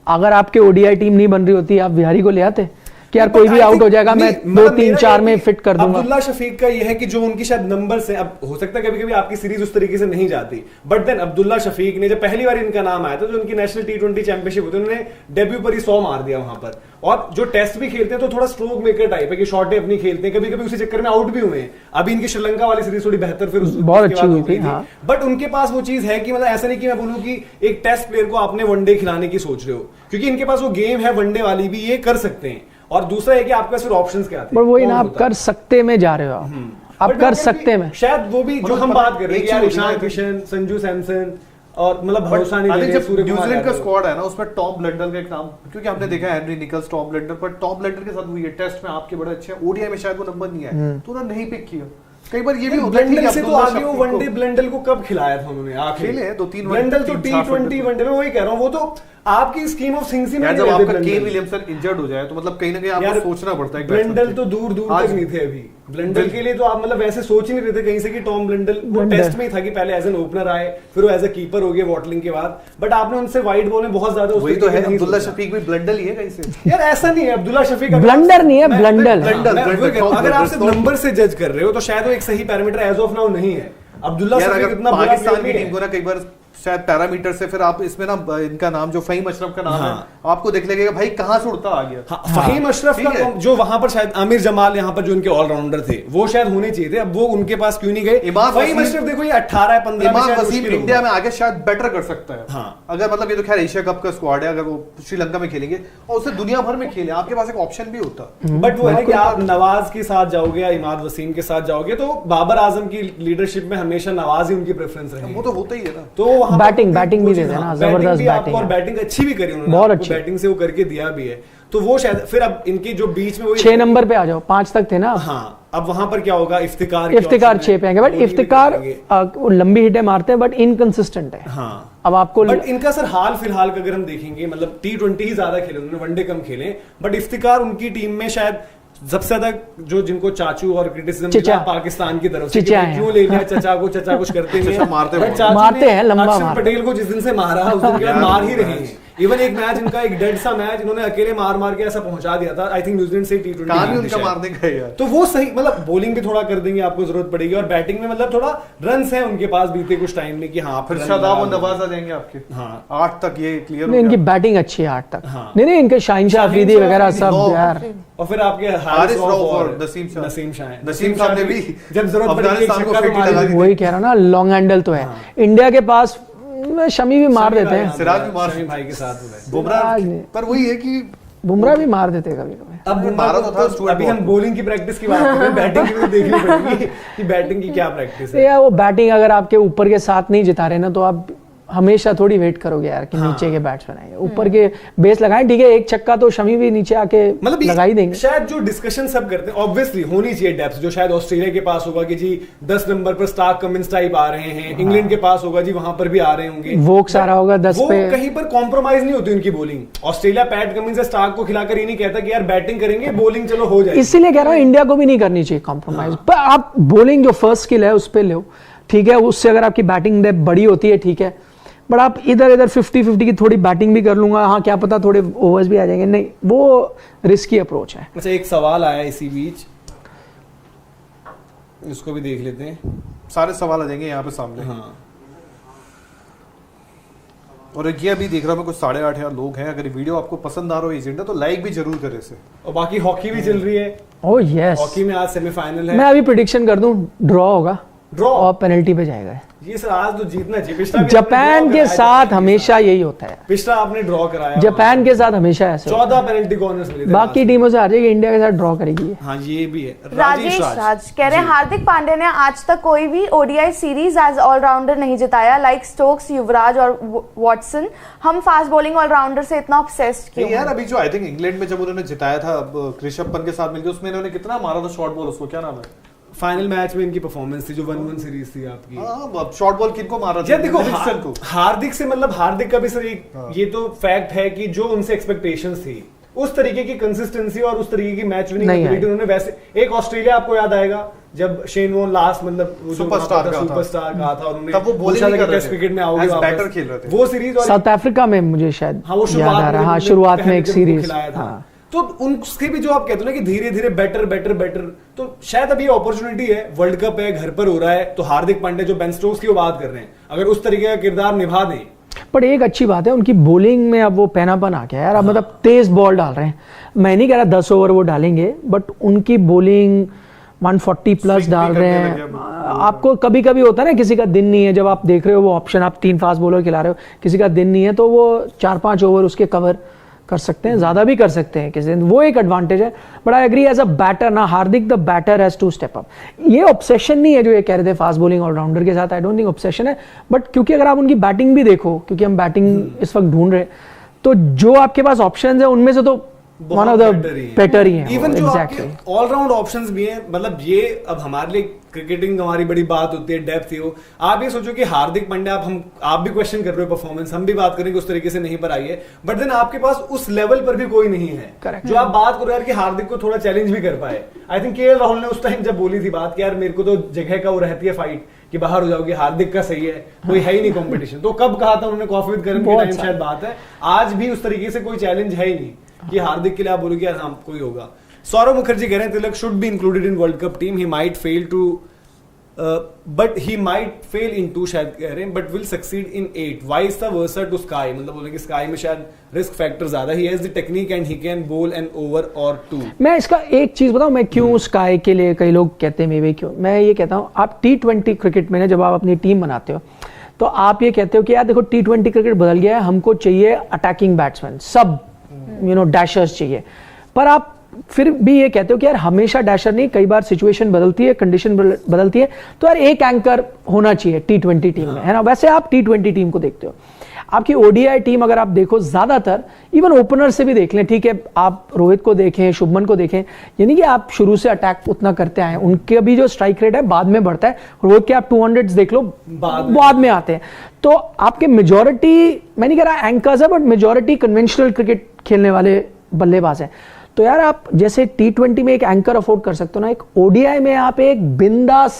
अगर आपके ओडीआई टीम नहीं बन रही होती आप विहारी को ले आते कि यार कोई भी आउट हो जाएगा, मैं 2 3 4 में फिट कर दूंगा। अब्दुल्ला शफीक का ये है कि जो उनकी शायद नंबर्स हैं, अब हो सकता है कभी कभी आपकी सीरीज उस तरीके से नहीं जाती, बट देन अब्दुल्ला शफीक ने जब पहली बार इनका नाम आया था जो उनकी नेशनल T20 चैंपियनशिप होती है, उन्होंने डेब्यू पर ही 100 मार दिया वहां पर। और जो टेस्ट भी खेलते हैं तो थोड़ा स्ट्रोक मेकर टाइप है कि शॉर्टें अपनी खेलते हैं, कभी कभी उसी चक्कर में आउट भी हुए हैं। अभी इनकी श्रीलंका वाली सीरीज थोड़ी बेहतर फिर बहुत अच्छी हुई थी, बट उनके पास वो चीज है कि मतलब ऐसा नहीं कि मैं बोलूं कि एक टेस्ट प्लेयर को आपने वनडे खिलाने की सोच रहे हो, क्योंकि इनके पास वो गेम है वनडे वाली भी, ये कर सकते हैं। और दूसरा है कि आपके पास फिर ऑप्शंस क्या आते हैं, वही ना, आप कर सकते में जा रहे हो, आप कर सकते में शायद वो भी जो हम बात कर रहे हैं ईशान किशन, संजू सैमसन और मतलब भरोसा नहीं है। न्यूजीलैंड का स्क्वाड है ना, उसमें टॉम ब्लंडल का एक नाम, क्योंकि हमने देखा है हेनरी निकल्स, टॉम ब्लंडल, पर टॉम ब्लंडल के साथ हुई है टेस्ट में आपके बड़े अच्छे, ओडीआई में शायद वो नंबर नहीं आया तो उन्होंने नहीं पिक किया। कई बार ये भी होता है ब्लंडल से तो आगे वो वनडे ब्लंडल को कब खिलाया था उन्होंने, आखिर खेले 2-3 ब्लंडल तो T20 वनडे में, वही कह रहा हूं, वो तो आपकी स्कीम ऑफ थिंग्स में जब आपका केन विलियमसन इंजर्ड हो जाए तो मतलब कहीं ना कहीं आपको सोचना पड़ता है। ब्लंडल तो दूर दूर तक नहीं थे अभी, ब्लंडल के लिए तो आप मतलब वैसे सोच ही नहीं रहे थे कहीं से कि टॉम ब्लंडल वो टेस्ट में ही था कि पहले एज एन ओपनर आए, फिर वो एज अ कीपर हो गए वॉटलिंग के बाद, बट आपने उनसे वाइड बॉल में बहुत ज्यादा वही तो है। अब्दुल्ला शफीक भी ब्लंडल ही है कहीं से यार, ऐसा नहीं है अब्दुल्ला शफीक ब्लंडर नहीं है, ब्लंडल। अगर आप सिर्फ नंबर से जज कर रहे हो तो शायद वो एक सही पैरामीटर एज ऑफ नाउ नहीं है। अब्दुल्ला शफीक इतना पाकिस्तान की टीम को ना कई बार शायद पैरामीटर से फिर आप इसमें ना इनका नाम जो फहीम अशरफ का नाम है आपको देख लेगा भाई कहां से उड़ता आ गया। फहीम अशरफ का जो वहां पर शायद आमिर जमाल यहाँ पर जो उनके ऑलराउंडर थे वो शायद होने चाहिए थे, अब वो उनके पास क्यों नहीं गए। फहीम अशरफ देखो ये 18-15 इमाम वसीम इंडिया में आगे शायद बेटर कर सकता है। अगर मतलब ये तो खैर एशिया कप का स्क्वाड है, अगर वो श्रीलंका में खेलेंगे और उसे दुनिया भर में खेले आपके पास एक ऑप्शन भी होता, बट वो है कि आप नवाज के साथ जाओगे या इमाद वसीम के साथ जाओगे तो बाबर आजम की लीडरशिप में हमेशा नवाज ही उनकी प्रेफरेंस रही, वो तो होता ही है ना। तो बैटिंग भी देते हैं ना, जबरदस्त बैटिंग, और बैटिंग अच्छी भी करी उन्होंने, बहुत अच्छी बैटिंग से वो करके दिया भी है। तो वो शायद फिर अब इनके जो बीच में वो 6 नंबर पे आ जाओ, 5 तक थे ना। हाँ, अब वहां पर क्या होगा, इफ्तिकार 6 पे आएंगे, बट इफ्तिकार लंबी हिटें मारते हैं बट इनकंसिस्टेंट है। हाँ, अब आपको बट इनका सर हाल फिलहाल का अगर हम देखेंगे मतलब T20 ही ज्यादा खेले उन्होंने, वनडे कम खेले, बट इफ्तिकार उनकी टीम में शायद सबसे ज्यादा जो जिनको चाचू और क्रिटिसिज्म पाकिस्तान की तरफ से क्यों ले लिया चचा को, चचा कुछ करते हैं, मारते हैं लंबा पटेल को जिस दिन से मारा उस दिन के बाद मार ही रहे हैं। इवन एक मैच इनका एक डेड सा मैच इन्होंने अकेले मार के ऐसा पहुंचा दिया था, आई थिंक न्यूजीलैंड से T20 कहानी उनका मारने का है यार। तो वो सही, मतलब बॉलिंग भी थोड़ा कर देंगे, आपको जरूरत पड़ेगी, और बैटिंग में मतलब थोड़ा रन्स है उनके पास बीते कुछ टाइम में कि हाँ फिर शादाब और नवाज आ जाएंगे आपके। हाँ 8 तक ये क्लियर नहीं, इनकी बैटिंग अच्छी है 8 तक। हाँ। नहीं इनके शाहीन शाह अफरीदी वगैरह सब यार, और फिर आपके हारिस रऊफ और नसीम शाह ने भी जब जरूरत पड़ेगी वही कह रहा ना, लॉन्ग हैंडल तो है। इंडिया के पास शमी भी मार देते हैं, सिराज भी मार शमी भाई के साथ बुमराह, पर वही है कि बुमराह भी मार देते कभी कभी। अब बुमराह तो अभी हम बॉलिंग की प्रैक्टिस की बात कर रहे हैं, बैटिंग की भी देखनी पड़ेगी कि बैटिंग की क्या प्रैक्टिस है। यार वो बैटिंग अगर आपके ऊपर के साथ नहीं जिता रहे ना, तो आप हमेशा थोड़ी वेट करोगे यार कि नीचे के बैट्समैन आएंगे, ऊपर के बेस लगाएं। ठीक है, एक छक्का तो शमी भी नीचे आके मतलब लगा ही देंगे। शायद जो डिस्कशन सब करते हैं ऑब्वियसली होनी चाहिए डेप्थ, जो शायद ऑस्ट्रेलिया के पास होगा कि जी 10 नंबर पर स्टार्क कमिंस टाइप आ रहे हैं, इंग्लैंड के पास होगा जी वहां पर भी आ रहे होंगे, वोक्स आ रहा होगा 10 पे। कहीं पर कॉम्प्रोमाइज नहीं होती उनकी बॉलिंग। ऑस्ट्रेलिया पैट कमिंस या स्टार्क को खिलाकर ये नहीं कहता कि यार बैटिंग करेंगे, बॉलिंग चलो हो जाए। इसीलिए कह रहा हूँ इंडिया को भी नहीं करनी चाहिए कॉम्प्रोमाइज। पर आप बॉलिंग जो फर्स्ट स्किल है उस पर लो, ठीक है, उससे अगर आपकी बैटिंग डेप्थ बड़ी होती है ठीक है, बट आप इधर 50-50 की थोड़ी बैटिंग भी कर लूंगा, हाँ क्या पता थोड़े ओवर्स भी आ जाएंगे, नहीं, वो रिस्की अप्रोच है। अच्छा एक सवाल आया इसी बीच, इसको भी देख लेते हैं, सारे सवाल आ जाएंगे यहाँ पे सामने। हाँ और ये अभी देख रहा हूँ मैं कुछ 8,500 लोग हैं। अगर वीडियो आपको पसंद आ रहा हो एजेंडा तो लाइक भी जरूर करें इसे। और बाकी हॉकी भी चल रही है। ओह यस, हॉकी में आज सेमीफाइनल है। मैं अभी प्रेडिक्शन कर दूं, ड्रॉ होगा, ड्रॉ और पेनल्टी पे जाएगा। ये सर आज तो जीतना चाहिए। पिछला भी जापान के साथ हमेशा यही होता है, पिछला आपने ड्रॉ कराया, जापान के साथ हमेशा ऐसे 14 पेनल्टी कॉर्नर्स मिले थे। बाकी टीमों से हार जाएगी, इंडिया के साथ ड्रॉ करेगी। हाँ ये भी है। राजेश राज कह रहे हैं हार्दिक पांड्या ने आज तक कोई भी ओडीआई सीरीज एज ऑलराउंडर नहीं जिताया, लाइक स्टोक्स, युवराज और वॉटसन। हम फास्ट बॉलिंग ऑलराउंडर से इतना ऑब्सेस्ड क्यों यार? अभी जो आई थिंक इंग्लैंड में जब उन्होंने जिताया था ऋषभ पंत के साथ मिलकर, उसमें इन्होंने कितना मारा था शॉर्ट बॉल, उसको क्या नाम है? फाइनल मैच में इनकी परफॉर्मेंस थी जो 1-1 सीरीज थी आपकी। हाँ शॉर्ट बॉल किनको मारा था? देखो हार्दिक से, मतलब हार्दिक का भी सर ये तो फैक्ट है कि जो उनसे एक्सपेक्टेशंस थी उस तरीके की कंसिस्टेंसी और उस तरीके की मैच विनिंग एबिलिटी उन्होंने, वैसे एक ऑस्ट्रेलिया आपको याद आएगा जब शेन वॉर्न लास्ट मतलब सुपरस्टार कहा था, उन्होंने तब वो बॉलिंग कर रहे थे, क्रिकेट में आओगे बैटर खेल रहे थे वो सीरीज, और साउथ अफ्रीका में मुझे शायद याद आ रहा है, शुरुआत में एक सीरीज। तो उसके भी जो आप कहते हो ना कि धीरे धीरे बेटर, तो शायद अभी अपॉर्चुनिटी है, वर्ल्ड कप है, घर पर हो रहा है, तो हार्दिक पांड्या जो बेन स्टोक्स की वो बात कर रहे हैं, अगर उस तरीके का किरदार निभा दें। पर एक अच्छी बात है उनकी बॉलिंग में, अब वो पैनापन आ गया यार, अब मतलब तेज बॉल डाल रहे हैं। मैं नहीं कह रहा 10 ओवर वो डालेंगे, बट उनकी बॉलिंग 140 प्लस डाल रहे हैं। आपको कभी कभी होता है ना, किसी का दिन नहीं है, जब आप देख रहे हो वो ऑप्शन, आप 3 फास्ट बॉलर खिला रहे हो, किसी का दिन नहीं है, तो वो 4-5 ओवर उसके कवर कर सकते हैं, ज्यादा भी कर सकते हैं किसी दिन, वो एक एडवांटेज है। But I agree as a batter ना, Hardik the batter has to step up. ये ऑब्सेशन नहीं है जो ये कह रहे थे फास्ट बॉलिंग ऑलराउंडर के साथ, आई डोंट थिंक ऑब्सेशन है, बट क्योंकि अगर आप उनकी बैटिंग भी देखो, क्योंकि हम बैटिंग इस वक्त ढूंढ रहे, तो जो आपके पास ऑप्शंस है उनमें से तो वन ऑफ द बेटर ही है। इवन जो आपके ऑलराउंड ऑप्शंस भी हैं, मतलब ये अब हमारे लिए क्रिकेटिंग हमारी बड़ी बात होती है, डेप्थ हो। आप ये सोचो कि हार्दिक पांड्या, आप भी क्वेश्चन कर रहे हो परफॉर्मेंस, हम भी बात करेंगे उस तरीके से नहीं पर आई है, बट देन आपके पास उस लेवल पर भी कोई नहीं है। Correct. जो आप बात करो यार कि हार्दिक को थोड़ा चैलेंज भी कर पाए। आई थिंक केएल राहुल ने उस टाइम जब बोली थी बात कि यार मेरे को तो जगह का वो रहती है फाइट कि बाहर हो जाओगे, हार्दिक का सही है, कोई है ही नहीं कंपटीशन, तो कब कहा था उन्होंने कॉफी विद करण के टाइम शायद बात है। आज भी उस तरीके से कोई चैलेंज है ही नहीं कि हार्दिक के लिए आप बोलोगे यार हाँ कोई होगा। सौरव मुखर्जी कह रहे हैं Tilak should be included in world cup team, he might fail to but he might fail in 2 शायद कह रहे हैं, but will succeed in 8, vice versa to Sky, मतलब बोलेंगे स्काई में शायद रिस्क फैक्टर ज्यादा, he has the technique and he can bowl an over और 2। मैं इसका एक चीज बताऊं, मैं क्यों स्काई के लिए, कई लोग कहते हैं मे भी क्यों, मैं ये कहता हूं, आप T20 क्रिकेट में ना जब आप अपनी टीम बनाते हो तो आप ये कहते हो कि यार देखो T20 क्रिकेट बदल गया है, हमको चाहिए अटैकिंग बैट्समैन, सब डैशर्स चाहिए, पर आप फिर भी ये कहते हो कि यार हमेशा डैशर नहीं, कई बार सिचुएशन बदलती है, कंडीशन बदलती है, तो यार एक एंकर होना चाहिए T20 टीम में, है ना। वैसे आप T20 टीम को देखते हो, आपकी ओडीआई टीम अगर आप देखो, ज्यादातर इवन ओपनर से भी देख लें, ठीक है, आप रोहित को देखें, शुभमन को देखें, यानी कि आप शुरू से अटैक उतना करते आए, उनके भी जो स्ट्राइक रेट है बाद में बढ़ता है, रोहित के आप 200 देख लो बाद में आते हैं, तो आपके मेजॉरिटी, मैं नहीं कह रहा एंकर्स है, बट मेजॉरिटी कन्वेंशनल क्रिकेट खेलने वाले बल्लेबाज हैं। तो यार आप जैसे T20 में एक एंकर अफोर्ड कर सकते हो ना, एक ओडीआई में आप एक बिंदास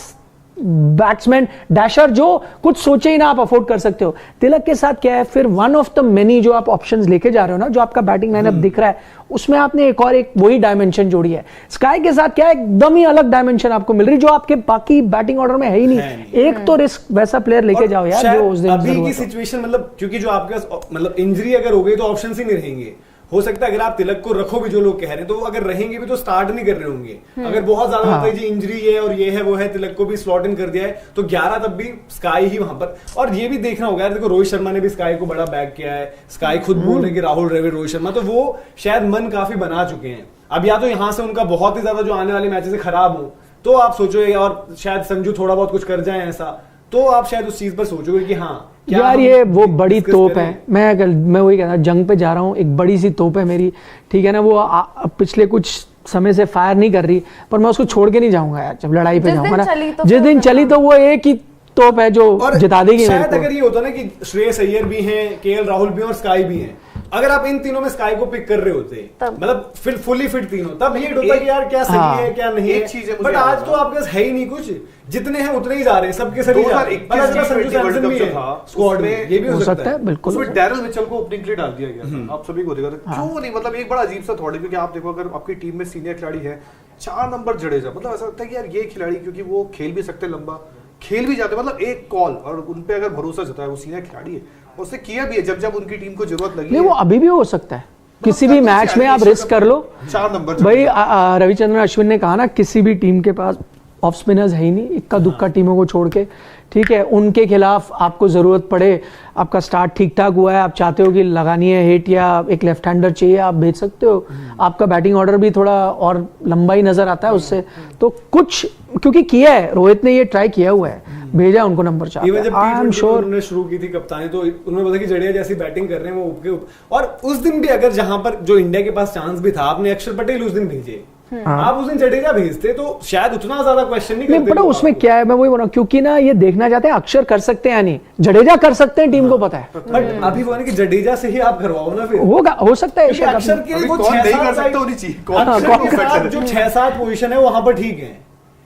बैट्समैन डैशर जो कुछ सोचे ही ना आप अफोर्ड कर सकते हो। तिलक के साथ क्या है, फिर वन ऑफ द मेनी जो आप ऑप्शंस लेके जा रहे हो ना, जो आपका बैटिंग लाइनअप दिख रहा है, उसमें आपने एक और एक वही डायमेंशन जोड़ी है। स्काई के साथ क्या है, एकदम ही अलग डायमेंशन आपको मिल रही, जो आपके बाकी बैटिंग ऑर्डर में है ही नहीं। एक तो रिस्क वैसा प्लेयर लेके जाओ यार, जो उस दिन अभी की सिचुएशन, मतलब क्योंकि जो आपके पास मतलब इंजरी अगर हो गई तो ऑप्शंस ही नहीं रहेंगे। हो सकता है अगर आप तिलक को रखो भी, जो लोग कह रहे हैं, तो वो अगर रहेंगे भी तो स्टार्ट नहीं कर रहे होंगे। अगर बहुत ज्यादा होता है जी इंजरी है और ये है वो है, तिलक को भी स्लॉट इन कर दिया है, तो 11 तब भी स्काई ही वहां पर। और ये भी देखना होगा यार, देखो रोहित शर्मा ने भी स्काई को बड़ा बैक किया है, स्काई खुद बोल रहे कि राहुल द्रविड़ रोहित शर्मा, तो वो शायद मन काफी बना चुके हैं। अब या तो यहां से उनका बहुत ही ज्यादा जो आने वाले मैचेस खराब हो, तो आप सोचोगे, और शायद संजू थोड़ा बहुत कुछ कर जाए ऐसा, तो आप शायद उस चीज पर सोचोगे कि हाँ यार ये वो बड़ी तोप है। मैं वही कहता, जंग पे जा रहा हूँ, एक बड़ी सी तोप है मेरी, ठीक है ना, वो पिछले कुछ समय से फायर नहीं कर रही, पर मैं उसको छोड़ के नहीं जाऊंगा यार, जब लड़ाई पे जाऊंगा ना, जिस दिन चली तो वो एक ही तोप है जो जिता देगी। शायद अगर ये होता ना कि श्रेयस अय्यर भी हैं, केएल राहुल भी हैं और स्काई भी हैं, अगर आप इन तीनों में स्काई को पिक कर रहे होते, मतलब फुली फिट तीनों, तब ये होता कि यार क्या सही है क्या नहीं है। बट आज तो आपके पास है ही नहीं कुछ, जितने हैं उतने ही जा रहे हैं, सबके सभी जा रहे हैं। संजू सैमसन भी है स्क्वाड में, ये भी हो सकता है बिल्कुल। उसमें डैरिल मिचेल को ओपनिंग के लिए डाल दिया गया, आप सभी को देखा था, क्यों नहीं, मतलब एक बड़ा अजीब सा थॉट है, क्योंकि आप देखो अगर आपकी टीम में सीनियर खिलाड़ी है, 4 नंबर जडेजा, मतलब ऐसा लगता है कि यार ये खिलाड़ी, क्योंकि वो खेल भी सकते लंबा, खेल भी जाते, मतलब एक कॉल और उन पे अगर भरोसा जताया, वो सीनियर खिलाड़ी है, उसने किया भी है जब उनकी टीम को जरूरत लगी। नहीं, वो अभी भी हो सकता है, किसी भी मैच में आप रिस्क कर लो। 4 नंबर भाई रविचंद्रन अश्विन ने कहा ना, किसी भी टीम के पास ऑफ स्पिनर्स है ही नहीं, इक्का दुक्का टीमों को छोड़ के, ठीक है, उनके खिलाफ आपको जरूरत पड़े, आपका स्टार्ट ठीक ठाक हुआ है, आप चाहते हो कि लगानी है हिट या एक लेफ्ट हैंडर चाहिए, आप भेज सकते हो। आपका बैटिंग ऑर्डर भी थोड़ा और लंबा ही नजर आता है उससे, तो कुछ क्योंकि किया है, रोहित ने ये ट्राई किया हुआ है, भेजा उनको नंबर 4। आई एम श्योर उन्होंने शुरू की थी कप्तानी, तो उन्होंने बोला कि जडेजा जैसी बैटिंग कर रहे हैं वो ऊपर, और उस दिन भी अगर जहां पर जो इंडिया के पास चांस भी था, आपने अक्षर पटेल उस दिन भेजे, आप उस दिन जडेजा भेजते तो शायद उतना ज्यादा क्वेश्चन नहीं करते। पता उसमें क्या है, मैं वही बोल रहा हूँ, क्योंकि ना ये देखना चाहते हैं अक्षर कर सकते हैं या नहीं, जडेजा कर सकते हैं, टीम को पता है। बट अभी वो कि जडेजा से ही आप करवाओ ना, फिर होगा, हो सकता है अक्षर के वो 6-7 जो 6-7 पोजीशन है वहां पर ठीक है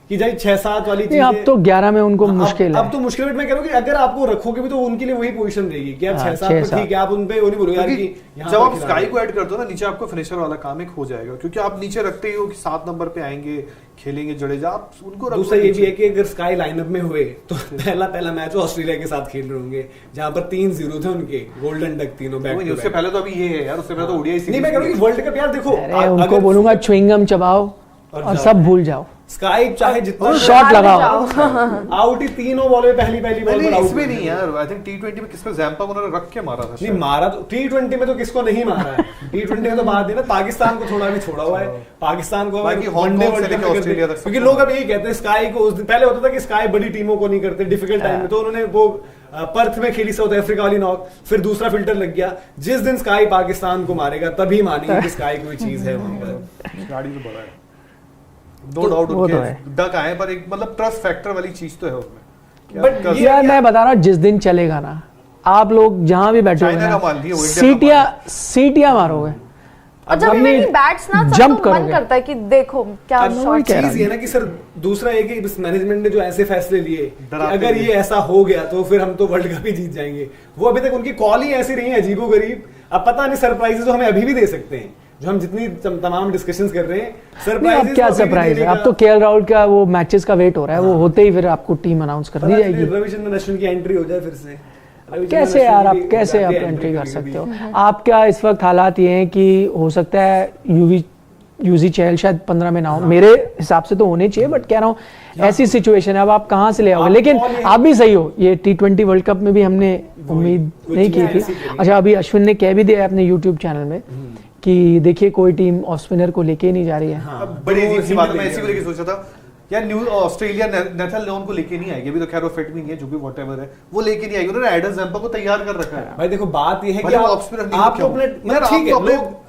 कि जाए 6-7 वाली चीजें। अब तो 11 में उनको मुश्किल है। अब तो मुश्किल, मैं कह रहा हूँ कि अगर आपको रखोगे भी तो उनके लिए वही पोजीशन रहेगी कि आप 6-7 पर ठीक है, आप उन पे वो नहीं बोलोगे यार कि जब आप स्काई को ऐड करते हो ना, नीचे आपको फिनिशर वाला काम एक हो जाएगा, क्योंकि आप नीचे रखते ही हो कि 7 नंबर पे आएंगे, खेलेंगे जडेजा, आप उनको। दूसरा ये भी है कि अगर स्काई लाइनअप में हुए तो पहला मैच ऑस्ट्रेलिया के साथ खेल रहे होंगे, जहां पर 3-0 थे उनके, गोल्डन डक तीनों बैक। उससे पहले तो अभी ये है यार, उससे पहले तो ओडीआई नहीं, मैं कह रहा हूँ वर्ल्ड कप यार देखो, उनको बोलूंगा च्युइंगम चबाओ और सब भूल जाओ, स्काई चाहे जितना शॉट लगाओ, आउट ही 3 बॉल में पहली बॉल पर आउट। इसमें नहीं यार, आई थिंक टी20 में किसमें जैम्पा उन्होंने रख के मारा था। नहीं मारा तो टी20 में तो किसको नहीं मारा है, टी20 में तो बात है ना, पाकिस्तान को थोड़ा भी छोड़ा हुआ है, पाकिस्तान को ऑस्ट्रेलिया तक, क्योंकि लोग अब यही कहते हैं स्काई को, उस दिन पहले होता था कि स्काई बड़ी टीमों को नहीं करते डिफिकल्ट टाइम में, तो उन्होंने वो पर्थ में खेली साउथ अफ्रीका वाली नॉक, फिर दूसरा फिल्टर लग गया, जिस दिन स्काई पाकिस्तान को मारेगा तभी मानेंगे कि स्काई कोई चीज है वहां पर। गाड़ी तो बड़ा है, नो डाउट उनके डक आए, पर एक मतलब ट्रस्ट फैक्टर वाली चीज तो है उसमें। बट यार मैं बता रहा हूँ, जिस दिन चलेगा ना, आप लोग जहां भी बैठे हो सीटियां मारोगे, और जब ये बैट्स ना जंप तो मन करता है कि देखो क्या शॉट। चीज ये ना कि सर दूसरा एक ही मैनेजमेंट ने जो ऐसे फैसले लिए, अगर ये ऐसा हो गया तो फिर हम तो वर्ल्ड कप ही जीत जाएंगे, वो अभी तक उनकी कॉल ही ऐसी रही है अजीबोगरीब। अब पता नहीं सरप्राइजेस तो हमें अभी भी दे सकते हैं, जो हम जितनी तमाम डिस्कशंस कर रहे हैं, सरप्राइज क्या सरप्राइज है। अब तो केएल राहुल का वो मैचेस का वेट हो रहा है, वो होते ही फिर आपको टीम अनाउंस कर दी जाएगी, रविचंद्रन अश्विन की एंट्री हो जाए फिर से। कैसे यार आप कैसे आप एंट्री कर सकते हो। आपका इस वक्त हालात ये हैं कि हो सकता है यूजी चहल शायद 15 में ना हो, मेरे हिसाब से तो होने चाहिए, बट कह रहा हूँ ऐसी सिचुएशन है, अब आप कहाँ से ले आओगे। लेकिन आप भी सही हो, ये T20 वर्ल्ड कप में भी हमने उम्मीद नहीं की थी। अच्छा, अभी अश्विन ने कह भी दिया अपने यूट्यूब चैनल में कि देखिए कोई टीम ऑफ स्पिनर को लेके नहीं जा रही है। बड़ी अजीब सी बात, मैं इसी को लेके सोचा था यार, न्यू ऑस्ट्रेलिया नेथन लियोन को लेके नहीं आएगी, अभी तो खैर वो फिट भी नहीं है, जो भी व्हाटएवर है वो लेके नहीं आएगी, उन्होंने एडम जैम्पा को तैयार कर रखा है। भाई देखो बात ये है कि ऑफ स्पिनर आप अपने ठीक है,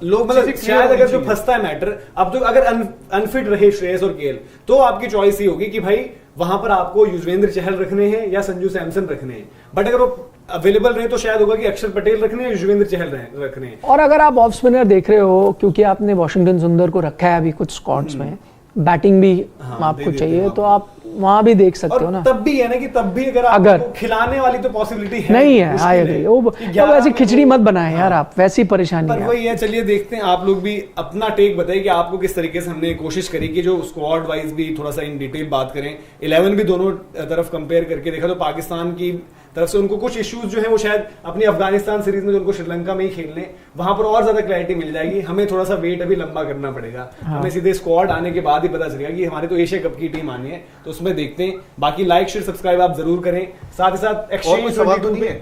लोग मतलब शायद अगर जो फंसता है मैटर, अब तो अगर अनफिट रहे श्रेयस और केएल, तो आपकी चॉइस ही होगी कि भाई वहां पर आपको युजवेंद्र चहल रखने हैं या संजू सैमसन रखने हैं। बट अगर वो अवेलेबल रहे तो शायद होगा कि अक्षर पटेल रखने हैं, युजवेंद्र चहल रखने हैं। और अगर आप ऑफ स्पिनर देख रहे हो, क्योंकि आपने वॉशिंगटन सुंदर को रखा है अभी कुछ स्क्वाड्स में, बैटिंग भी आपको चाहिए, तो आप वहां भी देख सकते हो और ना। तब भी है ना कि तब भी अगर आपको खिलाने वाली तो पॉसिबिलिटी है नहीं है, आई एग्री। वो वैसी खिचड़ी मत बनाए यार आप, वैसी परेशानी पर है। वही है, चलिए देखते हैं, आप लोग भी अपना टेक बताइए कि आपको किस तरीके से हमने कोशिश करी कि जो स्क्वाड वाइज भी थोड़ा सा इन डिटेल बात करें, 11 भी दोनों तरफ कंपेयर करके देखा तो पाकिस्तान की तरफ से उनको कुछ इश्यूज जो है वो शायद अपनी अफगानिस्तान सीरीज में जो उनको श्रीलंका में ही खेलने, वहां पर और ज्यादा क्लैरिटी मिल जाएगी। हमें थोड़ा सा वेट अभी लंबा करना पड़ेगा, हमें सीधे स्क्वाड आने के बाद ही पता चलेगा कि हमारे तो एशिया कप की टीम आनी है, तो उसमें देखते हैं। बाकी लाइक शेयर सब्सक्राइब आप जरूर करें, साथ ही साथ एक्सचेंज सवाल तो नहीं है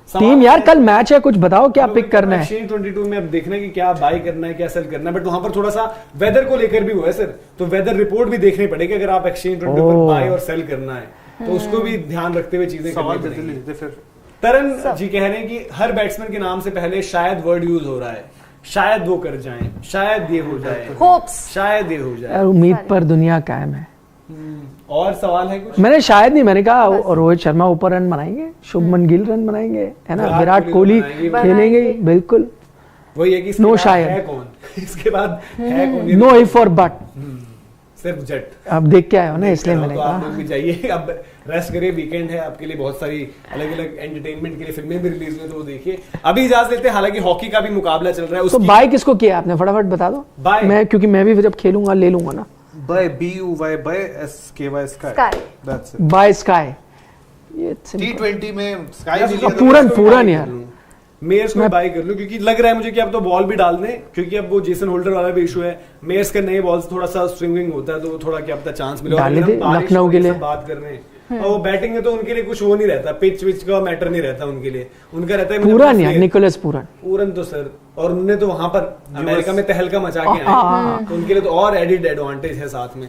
टीम यार, कल मैच है, कुछ बताओ क्या पिक करना है। एक्सचेंज 22 में अब देखना है कि क्या बाय करना है, क्या सेल करना है, बट वहां पर थोड़ा सा वेदर को लेकर भी हुआ है सर, तो वेदर रिपोर्ट भी देखनी पड़ेगी अगर आप एक्सचेंज 22 पर बाय और सेल करना है, तो उसको भी ध्यान रखते हुए चीजें सवाल करनी जल्दी पड़ेंगी। लेते फिर। तरन जी कह रहे हैं कि हर बैट्समैन के नाम से पहले शायद वर्ड यूज हो रहा है, शायद वो कर जाएं, शायद ये हो जाए, होप्स, शायद ये हो जाए। यार उम्मीद पर दुनिया कायम है। और सवाल है कुछ? मैंने शायद नहीं, मैंने कहा रोहित शर्मा ऊपर रन बनाएंगे, शुभमन गिल रन बनाएंगे, है ना, विराट कोहली खेलेंगे, बिल्कुल। वही है कि नो इसके बाद शायद है कौन इसके बाद है कौन, नो इफ और बट, सिर्फ जट। अब देख के आए हो ना, इसलिए मैंने तो आप कहा लोग भी जाइए, अब रेस्ट करिए, वीकेंड है आपके लिए, बहुत सारी अलग अलग एंटरटेनमेंट के लिए फिल्में भी रिलीज हुई तो वो देखिए। अभी इजाजत लेते हैं, हालांकि हॉकी का भी मुकाबला चल रहा है, तो उसकी बाय किसको किया आपने, फटाफट बता दो। बाय मैं, क्योंकि मैं भी जब खेलूंगा ले लूंगा ना। Buy BUY buy SKY SKY, Sky. That's it. Buy SKY, ये T20 में स्काई यार, मिली उसका है तो पूरन यार। मेयर्स को बाय कर लूं, क्योंकि लग रहा है मुझे कि अब तो बॉल भी डाल दें, क्योंकि अब वो जेसन होल्डर वाला भी इशू है। मेयर्स का नए बॉल थोड़ा सा स्विंगिंग होता है, तो थोड़ा क्या पता चांस मिले। डाले थे लखनऊ के लिए बात कर रहे हैं, और वो बैटिंग में तो उनके लिए कुछ वो नहीं रहता, पिच विच का मैटर नहीं रहता उनके लिए, उनका रहता है पूरन यार, निकोलस पूरन तो सर, और उनने तो वहां पर अमेरिका में तहलका मचा के आए, तो उनके लिए तो और एडिड एडवांटेज है साथ में।